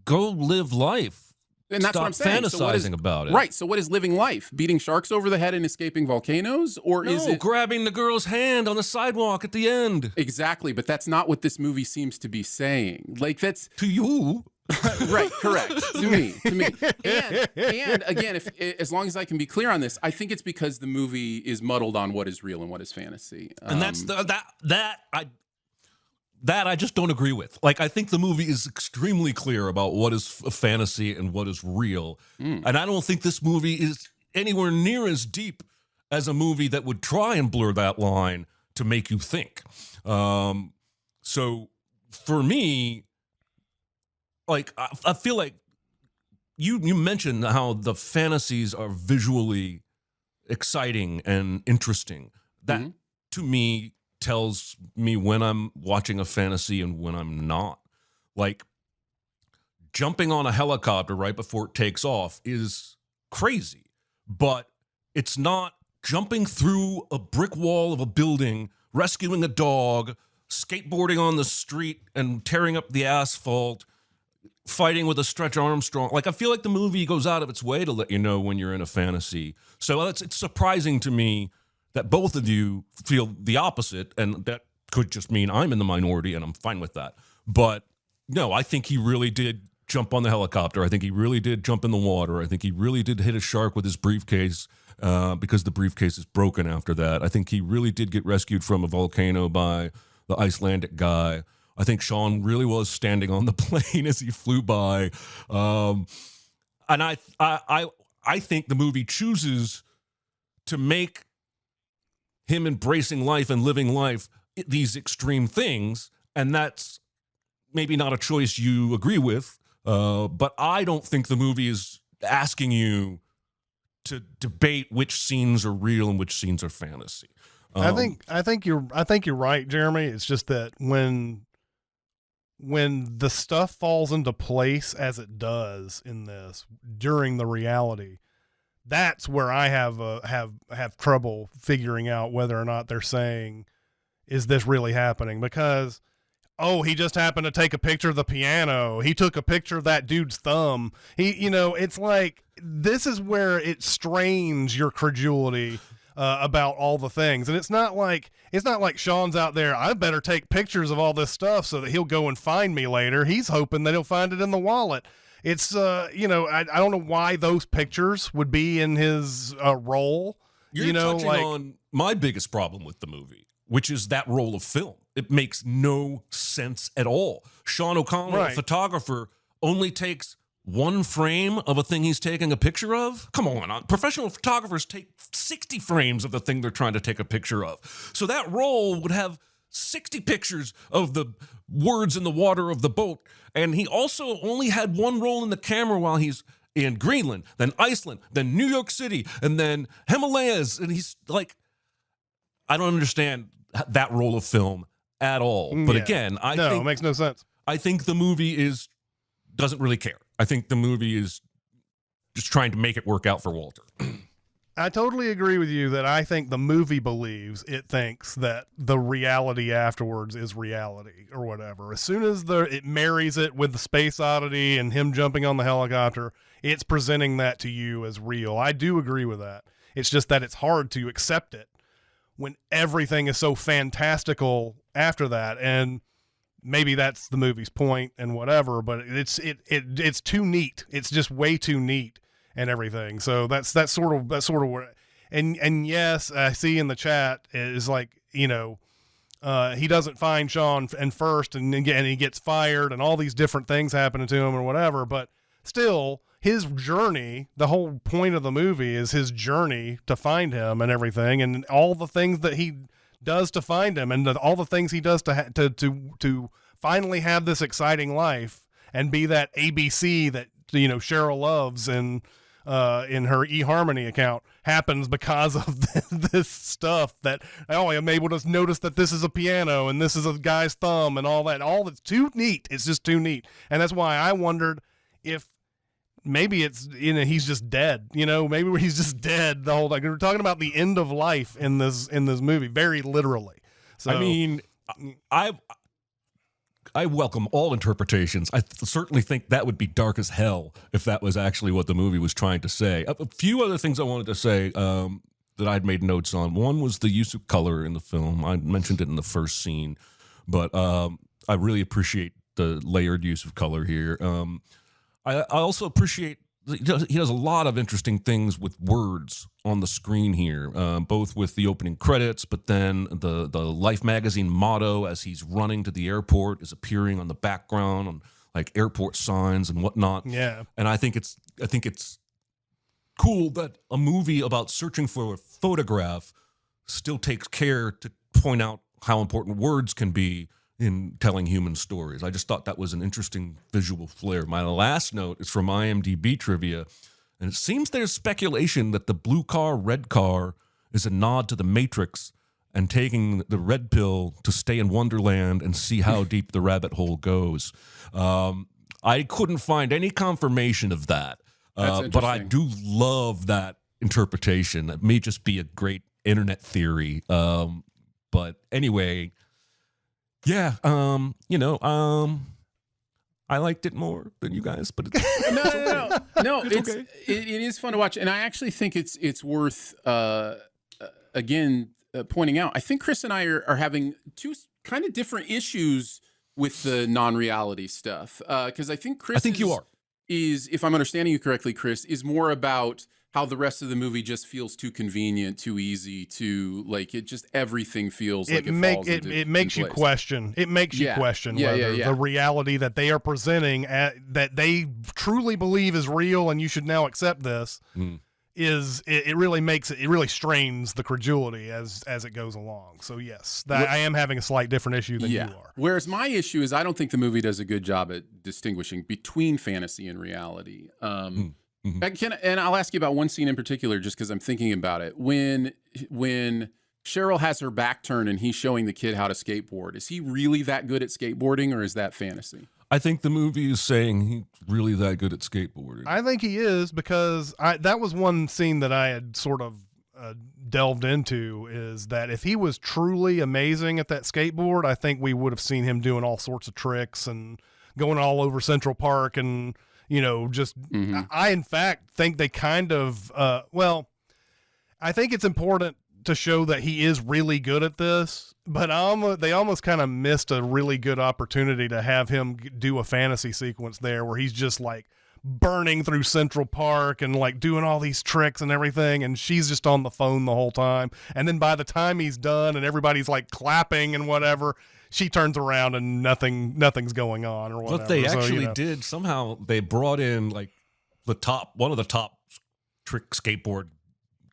go live life. And that's Stop what I'm saying. fantasizing about it. Right. So what is living life? Beating sharks over the head and escaping volcanoes? Or is it grabbing the girl's hand on the sidewalk at the end? Exactly. But that's not what this movie seems to be saying. Like, that's to you. Right. Correct. To me. And again, as long as I can be clear on this, I think it's because the movie is muddled on what is real and what is fantasy. And that's that I just don't agree with. Like, I think the movie is extremely clear about what is fantasy and what is real. And I don't think this movie is anywhere near as deep as a movie that would try and blur that line to make you think. So for me, like, I feel like you mentioned how the fantasies are visually exciting and interesting. That, to me, tells me when I'm watching a fantasy and when I'm not. Like, jumping on a helicopter right before it takes off is crazy, but it's not jumping through a brick wall of a building, rescuing a dog, skateboarding on the street and tearing up the asphalt, fighting with a Stretch Armstrong. Like, I feel like the movie goes out of its way to let you know when you're in a fantasy. So it's surprising to me that both of you feel the opposite, and that could just mean I'm in the minority, and I'm fine with that. But no, I think he really did jump on the helicopter. I think he really did jump in the water. I think he really did hit a shark with his briefcase because the briefcase is broken after that. I think he really did get rescued from a volcano by the Icelandic guy. I think Sean really was standing on the plane as he flew by. And I think the movie chooses to make him embracing life and living life these extreme things, and that's maybe not a choice you agree with, but I don't think the movie is asking you to debate which scenes are real and which scenes are fantasy. I think you're right, Jeremy. It's just that when the stuff falls into place as it does in this during the reality, that's where I have trouble figuring out whether or not they're saying, is this really happening? Because, oh, he just happened to take a picture of the piano. He took a picture of that dude's thumb. It's like, this is where it strains your credulity about all the things. And it's not like Sean's out there, I better take pictures of all this stuff so that he'll go and find me later. He's hoping that he'll find it in the wallet. It's, I don't know why those pictures would be in his role. You're touching on my biggest problem with the movie, which is that roll of film. It makes no sense at all. Sean O'Connell, a photographer, only takes one frame of a thing he's taking a picture of? Come on, professional photographers take 60 frames of the thing they're trying to take a picture of. So that roll would have 60 pictures of the words in the water of the boat. And he also only had one roll in the camera while he's in Greenland, then Iceland, then New York City, and then Himalayas. And he's like, I don't understand that roll of film at all. But again, I think it makes no sense. I think the movie doesn't really care. I think the movie is just trying to make it work out for Walter. I totally agree with you that I think the movie believes it thinks that the reality afterwards is reality or whatever. As soon as it marries it with the space oddity and him jumping on the helicopter, it's presenting that to you as real. I do agree with that. It's just that it's hard to accept it when everything is so fantastical after that. And maybe that's the movie's point and whatever, but it's too neat. It's just way too neat. And everything. So that's sort of what, and yes, I see in the chat is like, he doesn't find Sean and first and he gets fired and all these different things happening to him or whatever, but still his journey, the whole point of the movie is his journey to find him and everything, and all the things that he does to find him and all the things he does to finally have this exciting life and be that ABC that Cheryl loves and in her eHarmony account happens because of this stuff that, I'm able to notice that this is a piano and this is a guy's thumb and all that. All that's too neat. It's just too neat. And that's why I wondered if maybe it's, he's just dead, maybe he's just dead the whole time. We're talking about the end of life in this movie, very literally. So, I mean, I welcome all interpretations. I certainly think that would be dark as hell if that was actually what the movie was trying to say. A few other things I wanted to say that I'd made notes on. One was the use of color in the film. I mentioned it in the first scene, but I really appreciate the layered use of color here. I also appreciate he does a lot of interesting things with words on the screen here, both with the opening credits, but then the Life magazine motto as he's running to the airport is appearing on the background on like airport signs and whatnot. Yeah, and I think it's cool that a movie about searching for a photograph still takes care to point out how important words can be in telling human stories. I just thought that was an interesting visual flair. My last note is from IMDb trivia, and it seems there's speculation that the blue car, red car is a nod to the Matrix and taking the red pill to stay in Wonderland and see how deep the rabbit hole goes. I couldn't find any confirmation of that, but I do love that interpretation. That may just be a great internet theory. But anyway... Yeah, I liked it more than you guys, but it's no, it's okay. It is fun to watch, and I actually think it's worth pointing out. I think Chris and I are having two kind of different issues with the non-reality stuff, because I think Chris, you are, if I'm understanding you correctly, Chris, is more about how the rest of the movie just feels too convenient, too easy, too like it just everything feels like it makes you question. It makes you question whether the reality that they are presenting that they truly believe is real and you should now accept this is it really strains the credulity as it goes along. So yes, I am having a slight different issue than you are. Whereas my issue is I don't think the movie does a good job at distinguishing between fantasy and reality. And I'll ask you about one scene in particular, just because I'm thinking about it. When Cheryl has her back turned and he's showing the kid how to skateboard, is he really that good at skateboarding, or is that fantasy? I think the movie is saying he's really that good at skateboarding. I think he is, because that was one scene that I had sort of delved into, is that if he was truly amazing at that skateboard, I think we would have seen him doing all sorts of tricks and going all over Central Park and... I in fact think they kind of, I think it's important to show that he is really good at this, but they almost kind of missed a really good opportunity to have him do a fantasy sequence there where he's just like burning through Central Park and like doing all these tricks and everything, and she's just on the phone the whole time. And then by the time he's done and everybody's like clapping and whatever, she turns around and nothing's going on or whatever. What they actually did, somehow they brought in like one of the top trick skateboard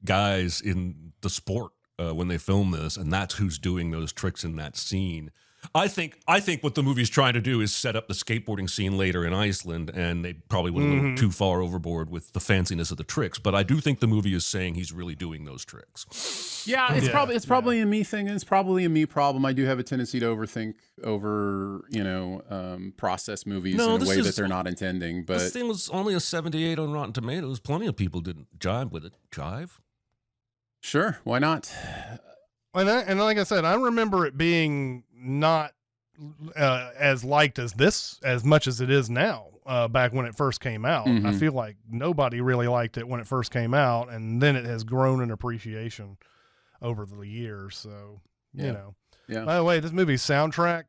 guys in the sport when they filmed this, and that's who's doing those tricks in that scene. I think what the movie's trying to do is set up the skateboarding scene later in Iceland, and they probably went a little too far overboard with the fanciness of the tricks. But I do think the movie is saying he's really doing those tricks. Yeah, it's probably a me thing. It's probably a me problem. I do have a tendency to overthink process movies in a way that they're not intending. But this thing was only a 78 on Rotten Tomatoes. Plenty of people didn't jive with it. Jive? Sure, why not? And like I said, I remember it being not as liked as much as it is now. Back when it first came out, I feel like nobody really liked it when it first came out, and then it has grown in appreciation over the years. So you know. Yeah. By the way, this movie's soundtrack,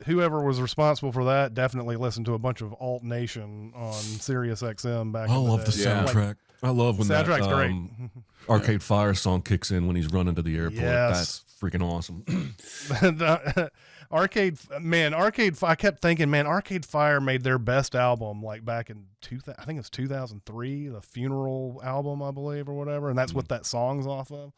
whoever was responsible for that definitely listened to a bunch of Alt Nation on Sirius XM back in the day. I love the soundtrack. I love when Soundtrack's that great. Arcade Fire song kicks in when he's running to the airport. Yes. That's freaking awesome. I kept thinking, man, Arcade Fire made their best album like back in I think it's 2003, the Funeral album, I believe, or whatever, and that's what that song's off of.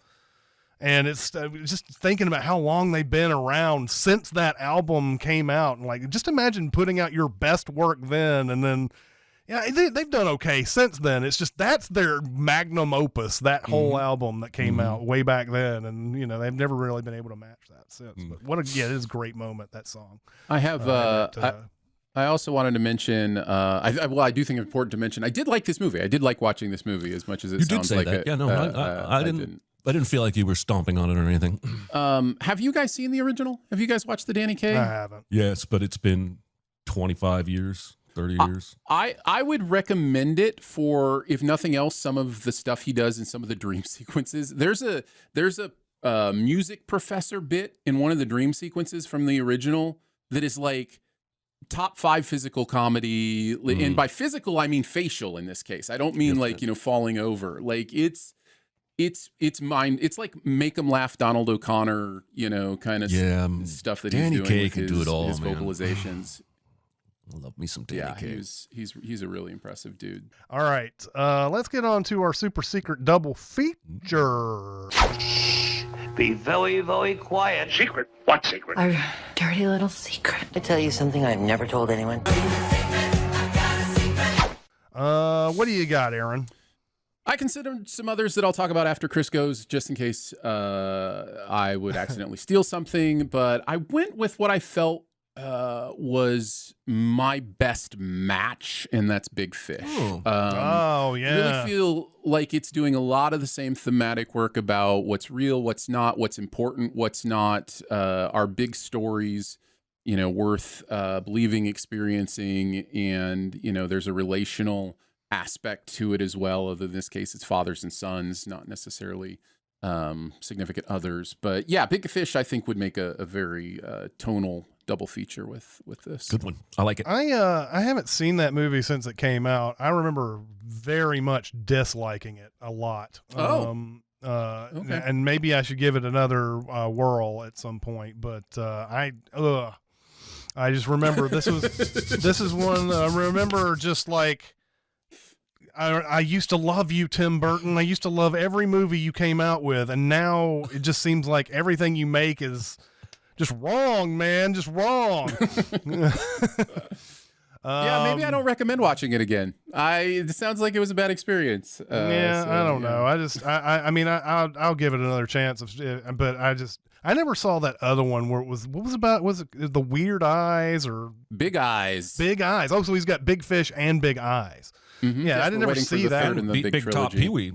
And it's just thinking about how long they've been around since that album came out, and like just imagine putting out your best work then, and then they've done okay since then. It's just that's their magnum opus, that whole album that came out way back then, and they've never really been able to match that since. But it is a great moment, that song. I have I also wanted to mention I do think it's important to mention I did like this movie. I did like watching this movie as much as it sounds like it. Yeah, no, I didn't feel like you were stomping on it or anything. Have you guys seen the original? Have you guys watched the Danny Kaye? I haven't. Yes, but it's been 25 years. 30 years. I would recommend it for, if nothing else, some of the stuff he does in some of the dream sequences. There's a music professor bit in one of the dream sequences from the original that is like top 5 physical comedy. And by physical, I mean facial in this case. I don't mean like, falling over. Like it's like make 'em laugh Donald O'Connor, kind of stuff that Danny he's doing Kaye with can do it all, his man. vocalizations. I love me some Danny Kaye. He's a really impressive dude. All right, let's get on to our super secret double feature. Be very, very quiet. Secret? What secret? Our dirty little secret. I tell you something I've never told anyone. What do you got, Aaron? I considered some others that I'll talk about after Chris goes, just in case I would accidentally steal something. But I went with what I felt was my best match, and that's Big Fish. Oh, yeah. I really feel like it's doing a lot of the same thematic work about what's real, what's not, what's important, what's not, our big stories, worth believing, experiencing, and, there's a relational aspect to it as well, although in this case it's fathers and sons, not necessarily significant others. But yeah, Big Fish I think would make a very tonal double feature with this. Good one. I like it. I haven't seen that movie since it came out. I remember very much disliking it a lot. Okay. And maybe I should give it another whirl at some point, but I just remember this is one I remember just like I used to love you, Tim Burton. I used to love every movie you came out with, and now it just seems like everything you make is just wrong, man. Just wrong. Yeah, maybe I don't recommend watching it again. It sounds like it was a bad experience. I don't know. I mean, I'll give it another chance. But I never saw that other one where it was, what was it about? Was it the Weird Eyes or Big Eyes? Big Eyes. Oh, so he's got Big Fish and Big Eyes. Mm-hmm. Yeah, I didn't ever see that. Big Top Pee-wee.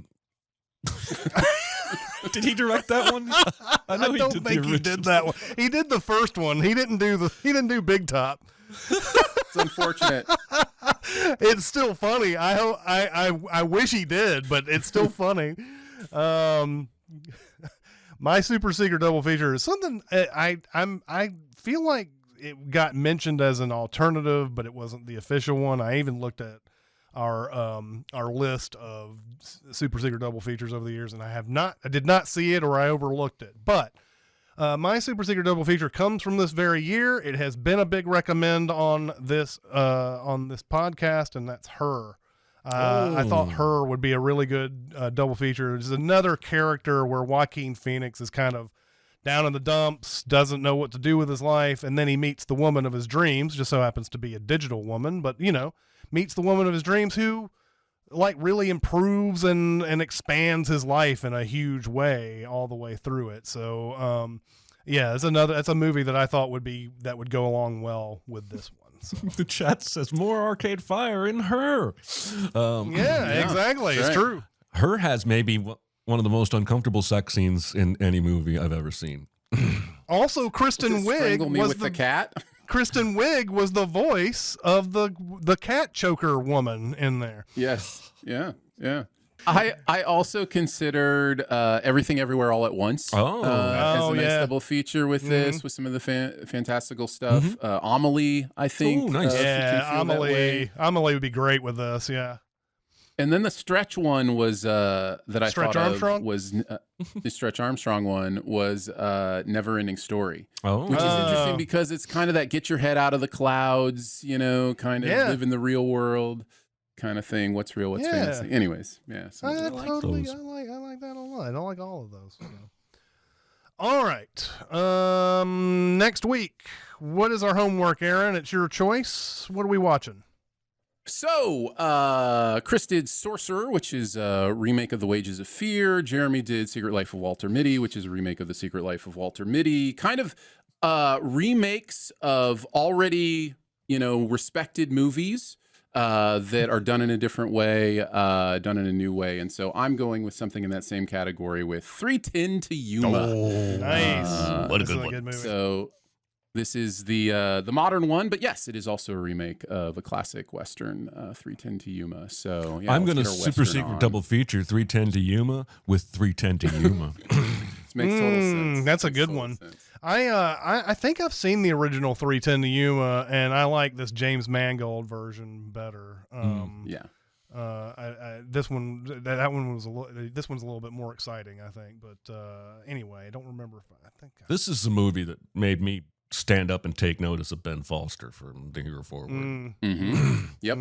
Did he direct that one? I don't think he did that one. He did the first one. He didn't do Big Top. It's unfortunate. It's still funny. I wish he did, but it's still funny. My super secret double feature is something I feel like it got mentioned as an alternative, but it wasn't the official one. I even looked at our list of super secret double features over the years, and I did not see it, or I overlooked it. But my super secret double feature comes from this very year. It has been a big recommend on this podcast, and that's Her. I thought Her would be a really good double feature. It's another character where Joaquin Phoenix is kind of down in the dumps, doesn't know what to do with his life, and then he meets the woman of his dreams, just so happens to be a digital woman, but meets the woman of his dreams who really improves and expands his life in a huge way all the way through it. So that's a movie that I thought that would go along well with this one. So. The chat says more Arcade Fire in Her. Yeah, exactly. It's true. Her has maybe one one of the most uncomfortable sex scenes in any movie I've ever seen. Also, Kristen Wiig Strangle me was with the cat. Kristen Wiig was the voice of the cat choker woman in there. Yes. Yeah. Yeah. I also considered Everything Everywhere All at Once as a nice double feature with this, with some of the fantastical stuff. Amelie, I think. Ooh, nice. Amelie would be great with this. Yeah. And then the Stretch one was that I Stretch thought Armstrong? of was the Stretch Armstrong one was Never Ending Story, Oh, which is interesting because it's kind of that get your head out of the clouds, kind of live in the real world kind of thing. What's real? What's fantasy? Anyways, yeah. So I like that a lot. I like all of those. All right. Next week, what is our homework, Aaron? It's your choice. What are we watching? So, Chris did Sorcerer, which is a remake of The Wages of Fear. Jeremy did Secret Life of Walter Mitty, which is a remake of The Secret Life of Walter Mitty. Kind of remakes of already, respected movies that are done in a different way, done in a new way. And so I'm going with something in that same category with 3:10 to Yuma. Oh, nice. What a good movie. So this is the modern one, but yes, it is also a remake of a classic Western, 3:10 to Yuma. So yeah, I'm going to super secret double feature 3:10 to Yuma with 3:10 to Yuma. It makes total sense. That's a good one. I think I've seen the original 3:10 to Yuma, and I like this James Mangold version better. Yeah. This one was this one's a little bit more exciting, I think. But anyway, I don't remember if I think This is a movie that made me stand up and take notice of Ben Foster from the here forward. Yep.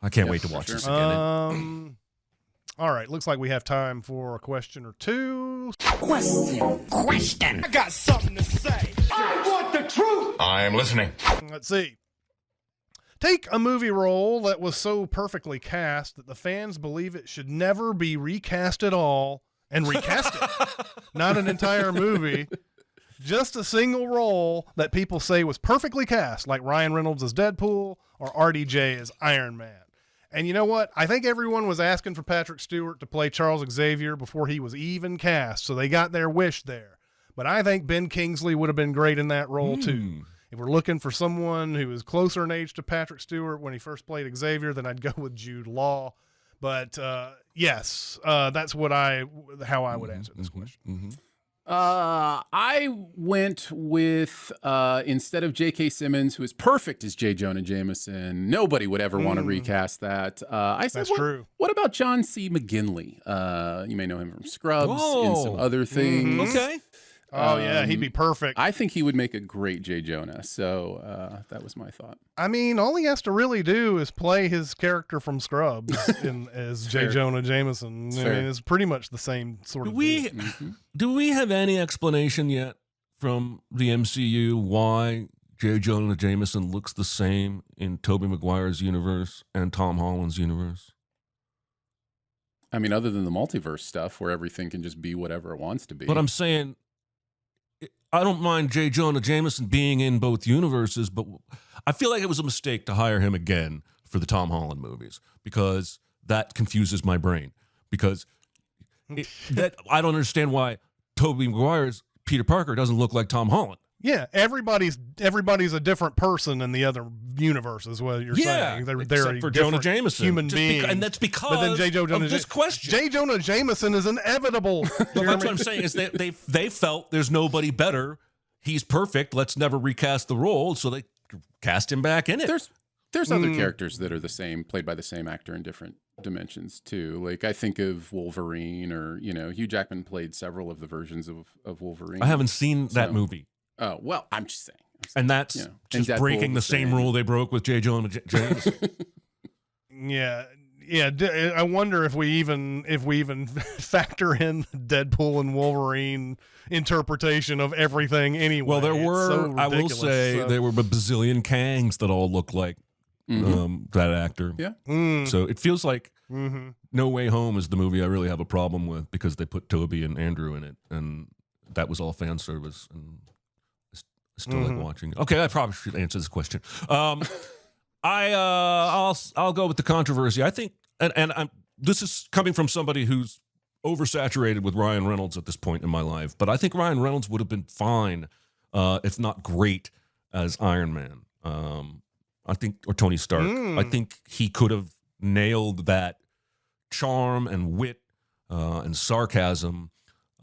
I can't wait to watch this again. All right, looks like we have time for a question or two. Question. I got something to say. I want the truth. I am listening. Let's see. Take a movie role that was so perfectly cast that the fans believe it should never be recast at all and recast it. Not an entire movie. Just a single role that people say was perfectly cast, like Ryan Reynolds as Deadpool or RDJ as Iron Man. And you know what? I think everyone was asking for Patrick Stewart to play Charles Xavier before he was even cast, so they got their wish there. But I think Ben Kingsley would have been great in that role too. If we're looking for someone who is closer in age to Patrick Stewart when he first played Xavier, then I'd go with Jude Law. But yes, that's how I would answer this question. I went with instead of J.K. Simmons, who is perfect as J. Jonah Jameson. Nobody would ever want to recast that. I said, That's true. What about John C. McGinley? You may know him from Scrubs and some other things. Okay. Oh, yeah, he'd be perfect. I think he would make a great J. Jonah. So that was my thought. I mean, all he has to really do is play his character from Scrubs as J. Jonah Jameson. I mean, it's pretty much the same sort of thing. Do we have any explanation yet from the MCU why J. Jonah Jameson looks the same in Tobey Maguire's universe and Tom Holland's universe? I mean, other than the multiverse stuff where everything can just be whatever it wants to be. But I'm saying, I don't mind J. Jonah Jameson being in both universes, but I feel like it was a mistake to hire him again for the Tom Holland movies because that confuses my brain. Because I don't understand why Tobey Maguire's Peter Parker doesn't look like Tom Holland. Yeah, everybody's a different person in the other universe, is what you're saying. They're except for Jonah Jameson, human being, and that's because but then of this question. J. Jonah Jameson is inevitable. That's what I'm saying. Is they felt there's nobody better. He's perfect. Let's never recast the role, so they cast him back in it. There's other characters that are the same, played by the same actor in different dimensions too. Like I think of Wolverine, or Hugh Jackman played several of the versions of Wolverine. I haven't seen that movie. Oh, well, I'm just saying. And that's just breaking the same rule they broke with J. Jonah Jameson. Yeah. I wonder if we even factor in Deadpool and Wolverine interpretation of everything anyway. Well, there were, I will say, there were a bazillion Kangs that all look like that actor. Yeah. So it feels like No Way Home is the movie I really have a problem with because they put Toby and Andrew in it, and that was all fan service. And still like watching. Okay, I probably should answer this question. I'll go with the controversy. I think, and this is coming from somebody who's oversaturated with Ryan Reynolds at this point in my life, but I think Ryan Reynolds would have been fine, if not great, as Iron Man. I think, or Tony Stark. I think he could have nailed that charm and wit and sarcasm.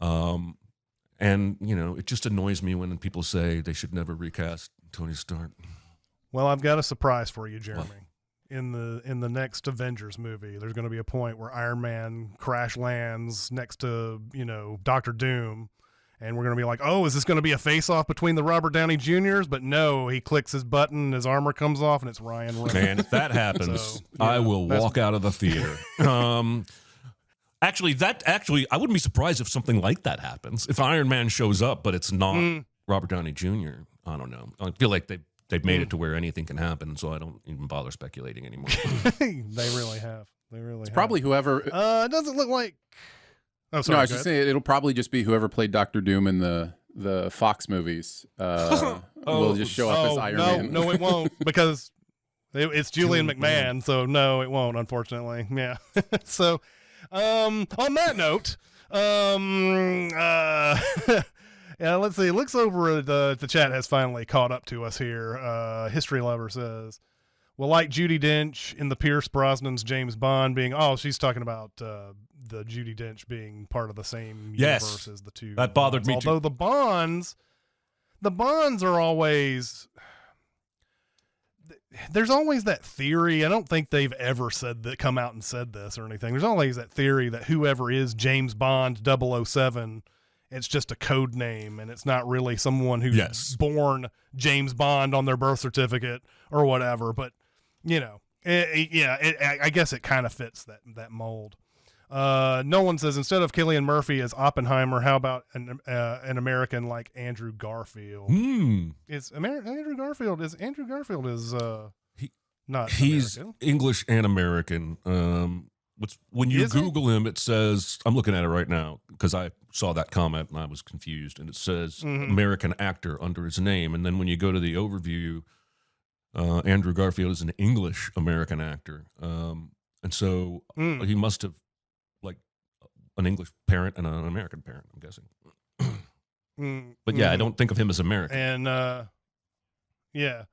And, you know, it just annoys me when people say they should never recast Tony Stark. Well, I've got a surprise for you, Jeremy. In the next Avengers movie, there's going to be a point where Iron Man crash lands next to, you know, Dr. Doom, and we're going to be like, oh, is this going to be a face-off between the Robert Downey Jr.'s? But no, he clicks his button, his armor comes off, and it's Ryan Reynolds. Man, if that happens, So, I will walk out of the theater. Actually, I wouldn't be surprised if something like that happens. If Iron Man shows up, but it's not Robert Downey Jr., I don't know. I feel like they've made it to where anything can happen, so I don't even bother speculating anymore. They really have. They really have. Probably whoever. It doesn't look like. Oh, sorry. No, I was just saying it'll probably just be whoever played Dr. Doom in the Fox movies. Will just show up as Iron Man. No, it won't, because it's Julian McMahon. So no, it won't. Unfortunately, yeah. So, on that note, yeah, let's see. Looks over at the chat has finally caught up to us here. History Lover says, well, like Judi Dench in the Pierce Brosnan's James Bond being, she's talking about the Judi Dench being part of the same universe as the two. That bothered me too. Although the Bonds are always, there's always that theory. I don't think they've ever come out and said this or anything. There's always that theory that whoever is James Bond 007, it's just a code name, and it's not really someone who's born James Bond on their birth certificate or whatever. But, you know, I guess it kind of fits that mold. Nolan says, instead of Cillian Murphy as Oppenheimer, how about an American like Andrew Garfield? Andrew Garfield is not he's American. English and American. When you Google him, it says, I'm looking at it right now because I saw that comment and I was confused, and it says American actor under his name. And then when you go to the overview, Andrew Garfield is an English American actor. And so he must have like an English parent and an American parent, I'm guessing. But yeah, I don't think of him as American. And yeah.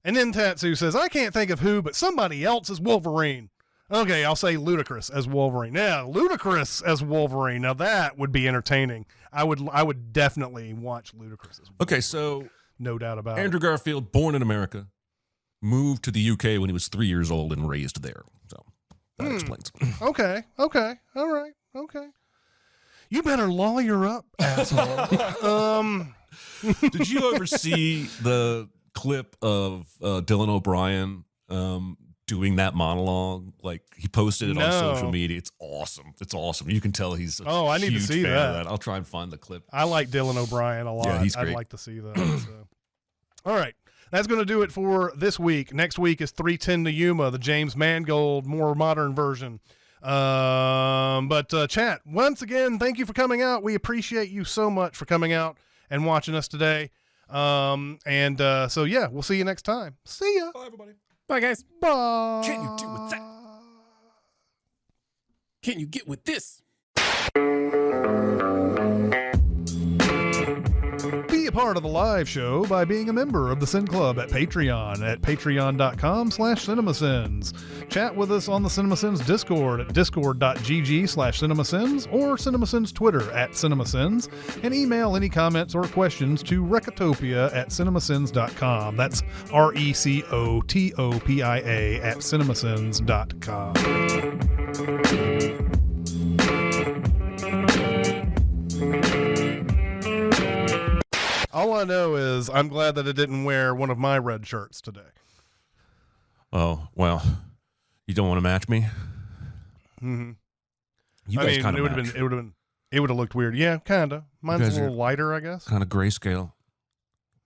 And then Tatsu says, I can't think of who, but somebody else is Wolverine. Okay, I'll say Ludacris as Wolverine. Yeah, Ludacris as Wolverine. Now that would be entertaining. I would definitely watch Ludacris as Wolverine. Okay, so no doubt about it. Andrew Garfield, born in America, moved to the UK when he was 3 years old and raised there. So that explains. Okay. All right. Okay. You better lawyer up, asshole. Did you ever see the clip of Dylan O'Brien doing that monologue? Like, he posted it on social media. It's awesome. You can tell he's I need to see fan that. of that. I'll try and find the clip. I like Dylan O'Brien a lot. Yeah, he's great. I'd like to see that. So. All right. That's going to do it for this week. Next week is 310 to Yuma, the James Mangold, more modern version. But chat, once again, thank you for coming out. We appreciate you so much for coming out and watching us today. So yeah, we'll see you next time. See ya. Bye, everybody. Bye, guys. Bye. Can you do with that? Can you get with this? Be a part of the live show by being a member of the Sin Club at Patreon at patreon.com/cinemasins. Chat with us on the Cinemasins Discord at discord.gg/cinemasins or Cinemasins Twitter at cinemasins, and email any comments or questions to Recotopia at cinemasins.com. That's RECOTOPIA at cinemasins.com. All I know is I'm glad that I didn't wear one of my red shirts today. Oh, well, you don't want to match me? Mm-hmm. You guys kind of match. It would have looked weird. Yeah, kind of. Mine's a little lighter, I guess. Kind of grayscale.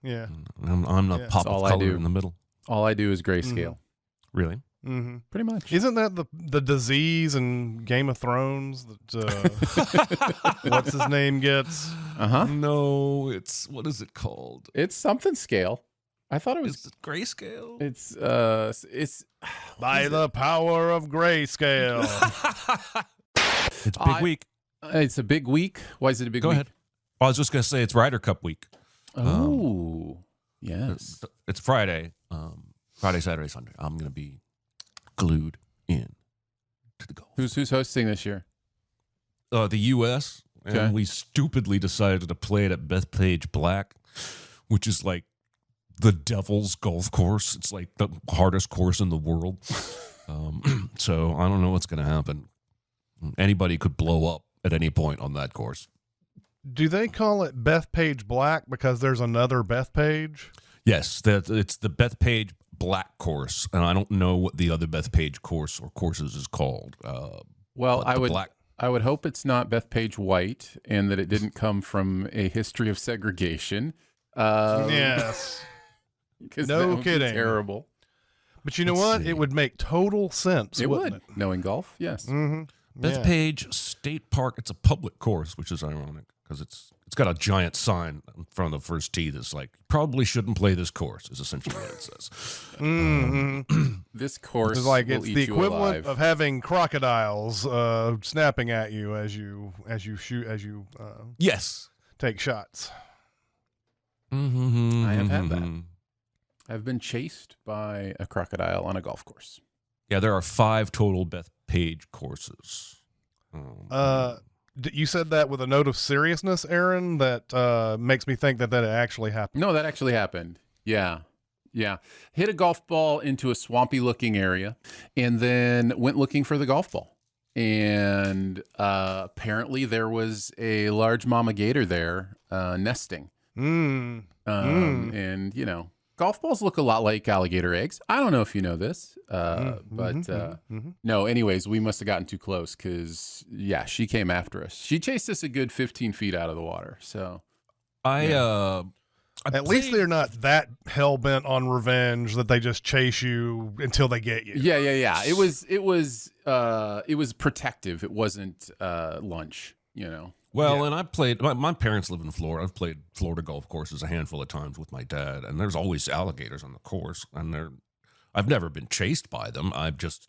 Yeah. I'm the pop of color in the middle. All I do is grayscale. Really? Mm-hmm. Pretty much. Isn't that the disease in Game of Thrones that what's his name gets? No, what is it called? It's something scale. I thought it was grayscale. It's by the power of grayscale. It's big week. It's a big week. Why is it a big Go week? ahead. I was just going to say it's Ryder Cup week. Oh, yes. It's Friday. Friday, Saturday, Sunday. I'm going to be glued in to the golf. Who's hosting this year? The U.S. Okay. And we stupidly decided to play it at Bethpage Black, which is like the devil's golf course. It's like the hardest course in the world. So I don't know what's going to happen. Anybody could blow up at any point on that course. Do they call it Bethpage Black because there's another Bethpage? Yes, it's the Bethpage Black course, and I don't know what the other Bethpage course or courses is called. Well, Black. I would hope it's not Bethpage White and that it didn't come from a history of segregation. Yes. No kidding. Terrible. But you know what? It would make total sense. It wouldn't would. Knowing golf, yes. Mm-hmm. Bethpage State Park. It's a public course, which is ironic because it's got a giant sign in front of the first tee that's like, probably shouldn't play this course, is essentially what it says. This course It's like will it's eat the you equivalent alive. of having crocodiles snapping at you as you Yes. take shots. I have had that. I've been chased by a crocodile on a golf course. Yeah, there are 5 total Bethpage courses. You said that with a note of seriousness, Aaron, that makes me think that actually happened. No, that actually happened. Yeah. Hit a golf ball into a swampy looking area and then went looking for the golf ball. And apparently there was a large mama gator there nesting. And, golf balls look a lot like alligator eggs. I don't know if you know this, no, anyways, we must have gotten too close because, she came after us. She chased us a good 15 feet out of the water. So At least they're not that hell-bent on revenge that they just chase you until they get you. Yeah. It was protective. It wasn't lunch, Well, and I played, my parents live in Florida. I've played Florida golf courses a handful of times with my dad, and there's always alligators on the course, and I've never been chased by them. I've just,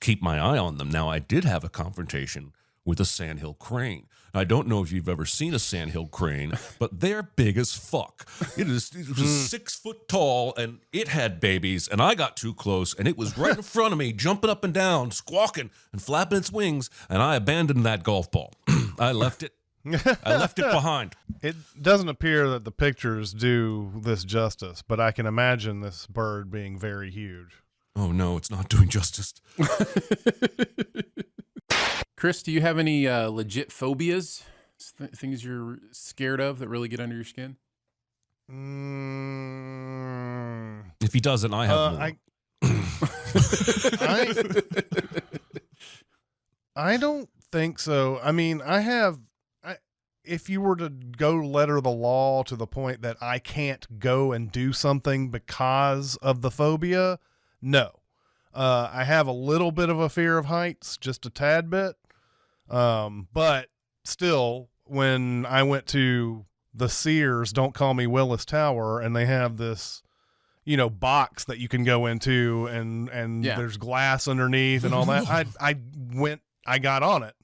keep my eye on them. Now, I did have a confrontation with a sandhill crane. I don't know if you've ever seen a sandhill crane, but they're big as fuck. It was 6 foot tall, and it had babies, and I got too close, and it was right in front of me, jumping up and down, squawking and flapping its wings, and I abandoned that golf ball. I left it. I left it behind. It doesn't appear that the pictures do this justice, but I can imagine this bird being very huge. Oh, no, it's not doing justice. Chris, do you have any legit phobias? Things you're scared of that really get under your skin? If he doesn't, I have more. I don't think so. I mean, if you were to go letter the law to the point that I can't go and do something because of the phobia, no. I have a little bit of a fear of heights, just a tad bit. But still, when I went to the Sears Don't Call Me Willis Tower, and they have this, box that you can go into and there's glass underneath and all that, I got on it.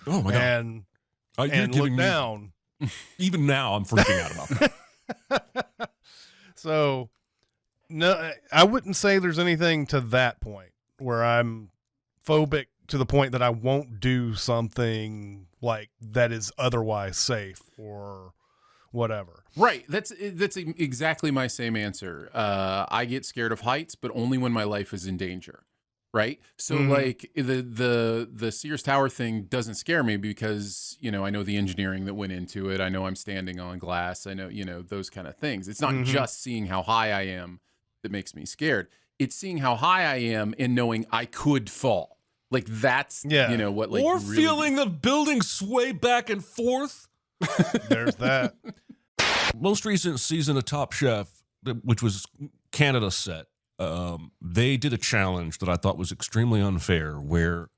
Oh my God. And looked down. Even now I'm freaking out about that. So no, I wouldn't say there's anything to that point where I'm phobic to the point that I won't do something like that is otherwise safe or whatever. Right. That's exactly my same answer. I get scared of heights, but only when my life is in danger. Right. So like the Sears Tower thing doesn't scare me because, I know the engineering that went into it. I know I'm standing on glass. I know, those kind of things. It's not just seeing how high I am that makes me scared. It's seeing how high I am and knowing I could fall. Like that's, what like. Or really feeling the building sway back and forth. There's that. Most recent season of Top Chef, which was Canada set, they did a challenge that I thought was extremely unfair, where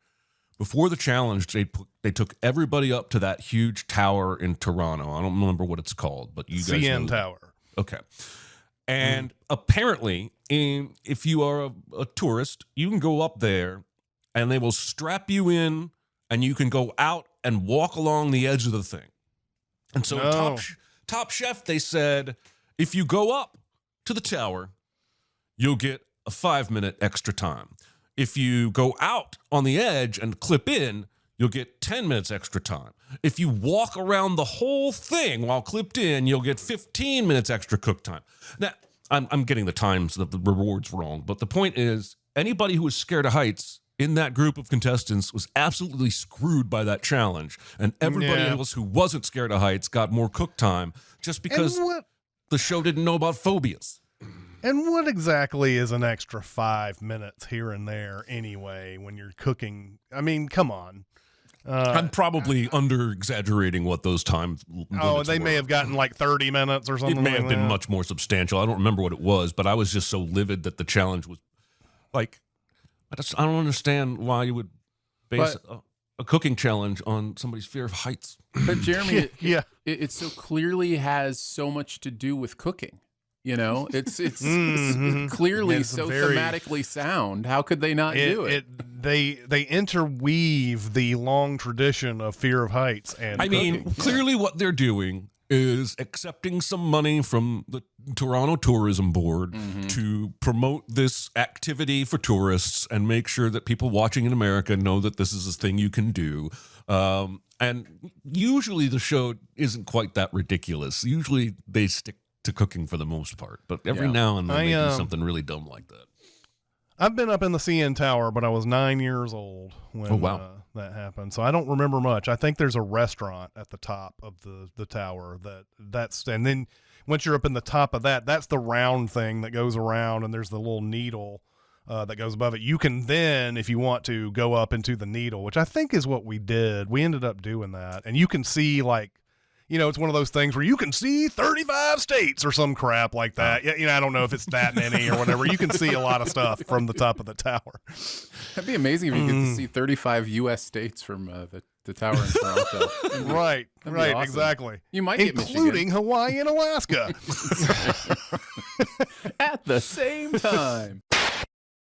before the challenge, they took everybody up to that huge tower in Toronto. I don't remember what it's called, but you guys CN know. Tower. Okay. And apparently, if you are a tourist, you can go up there and they will strap you in and you can go out and walk along the edge of the thing. And so No. Top Chef, they said, if you go up to the tower, you'll get a 5-minute extra time. If you go out on the edge and clip in, you'll get 10 minutes extra time. If you walk around the whole thing while clipped in, you'll get 15 minutes extra cook time. Now, I'm getting the times, the rewards wrong, but the point is, anybody who was scared of heights in that group of contestants was absolutely screwed by that challenge. And everybody else who wasn't scared of heights got more cook time just because the show didn't know about phobias. And what exactly is an extra 5 minutes here and there anyway when you're cooking? I mean, come on. I'm probably under-exaggerating what those times they may have gotten like 30 minutes or something. It may like have been that. much more substantial. I don't remember what it was, but I was just so livid that the challenge was like, I don't understand why you would base a cooking challenge on somebody's fear of heights. But Jeremy, Yeah. it so clearly has so much to do with cooking. You know, it's clearly It's so very- thematically sound. How could they not do it? They interweave the long tradition of fear of heights and I mean, cooking. clearly what they're doing is accepting some money from the Toronto Tourism Board to promote this activity for tourists and make sure that people watching in America know that this is a thing you can do. And usually the show isn't quite that ridiculous. Usually they stick to cooking for the most part, but every now and then they do something really dumb like that. I've been up in the CN Tower, but I was 9 years old when that happened. So I don't remember much. I think there's a restaurant at the top of the tower that's and then once you're up in the top of that, that's the round thing that goes around and there's the little needle that goes above it. You can then, if you want to, go up into the needle, which I think is what we did. We ended up doing that. And you can see like, you know, it's one of those things where you can see 35 states or some crap like that. Yeah, you know, I don't know if it's that many or whatever. You can see a lot of stuff from the top of the tower. That'd be amazing if you get to see 35 U.S. states from the tower in Toronto. Right, That'd be right, awesome. exactly. You might get including Hawaii and Alaska. at the same time.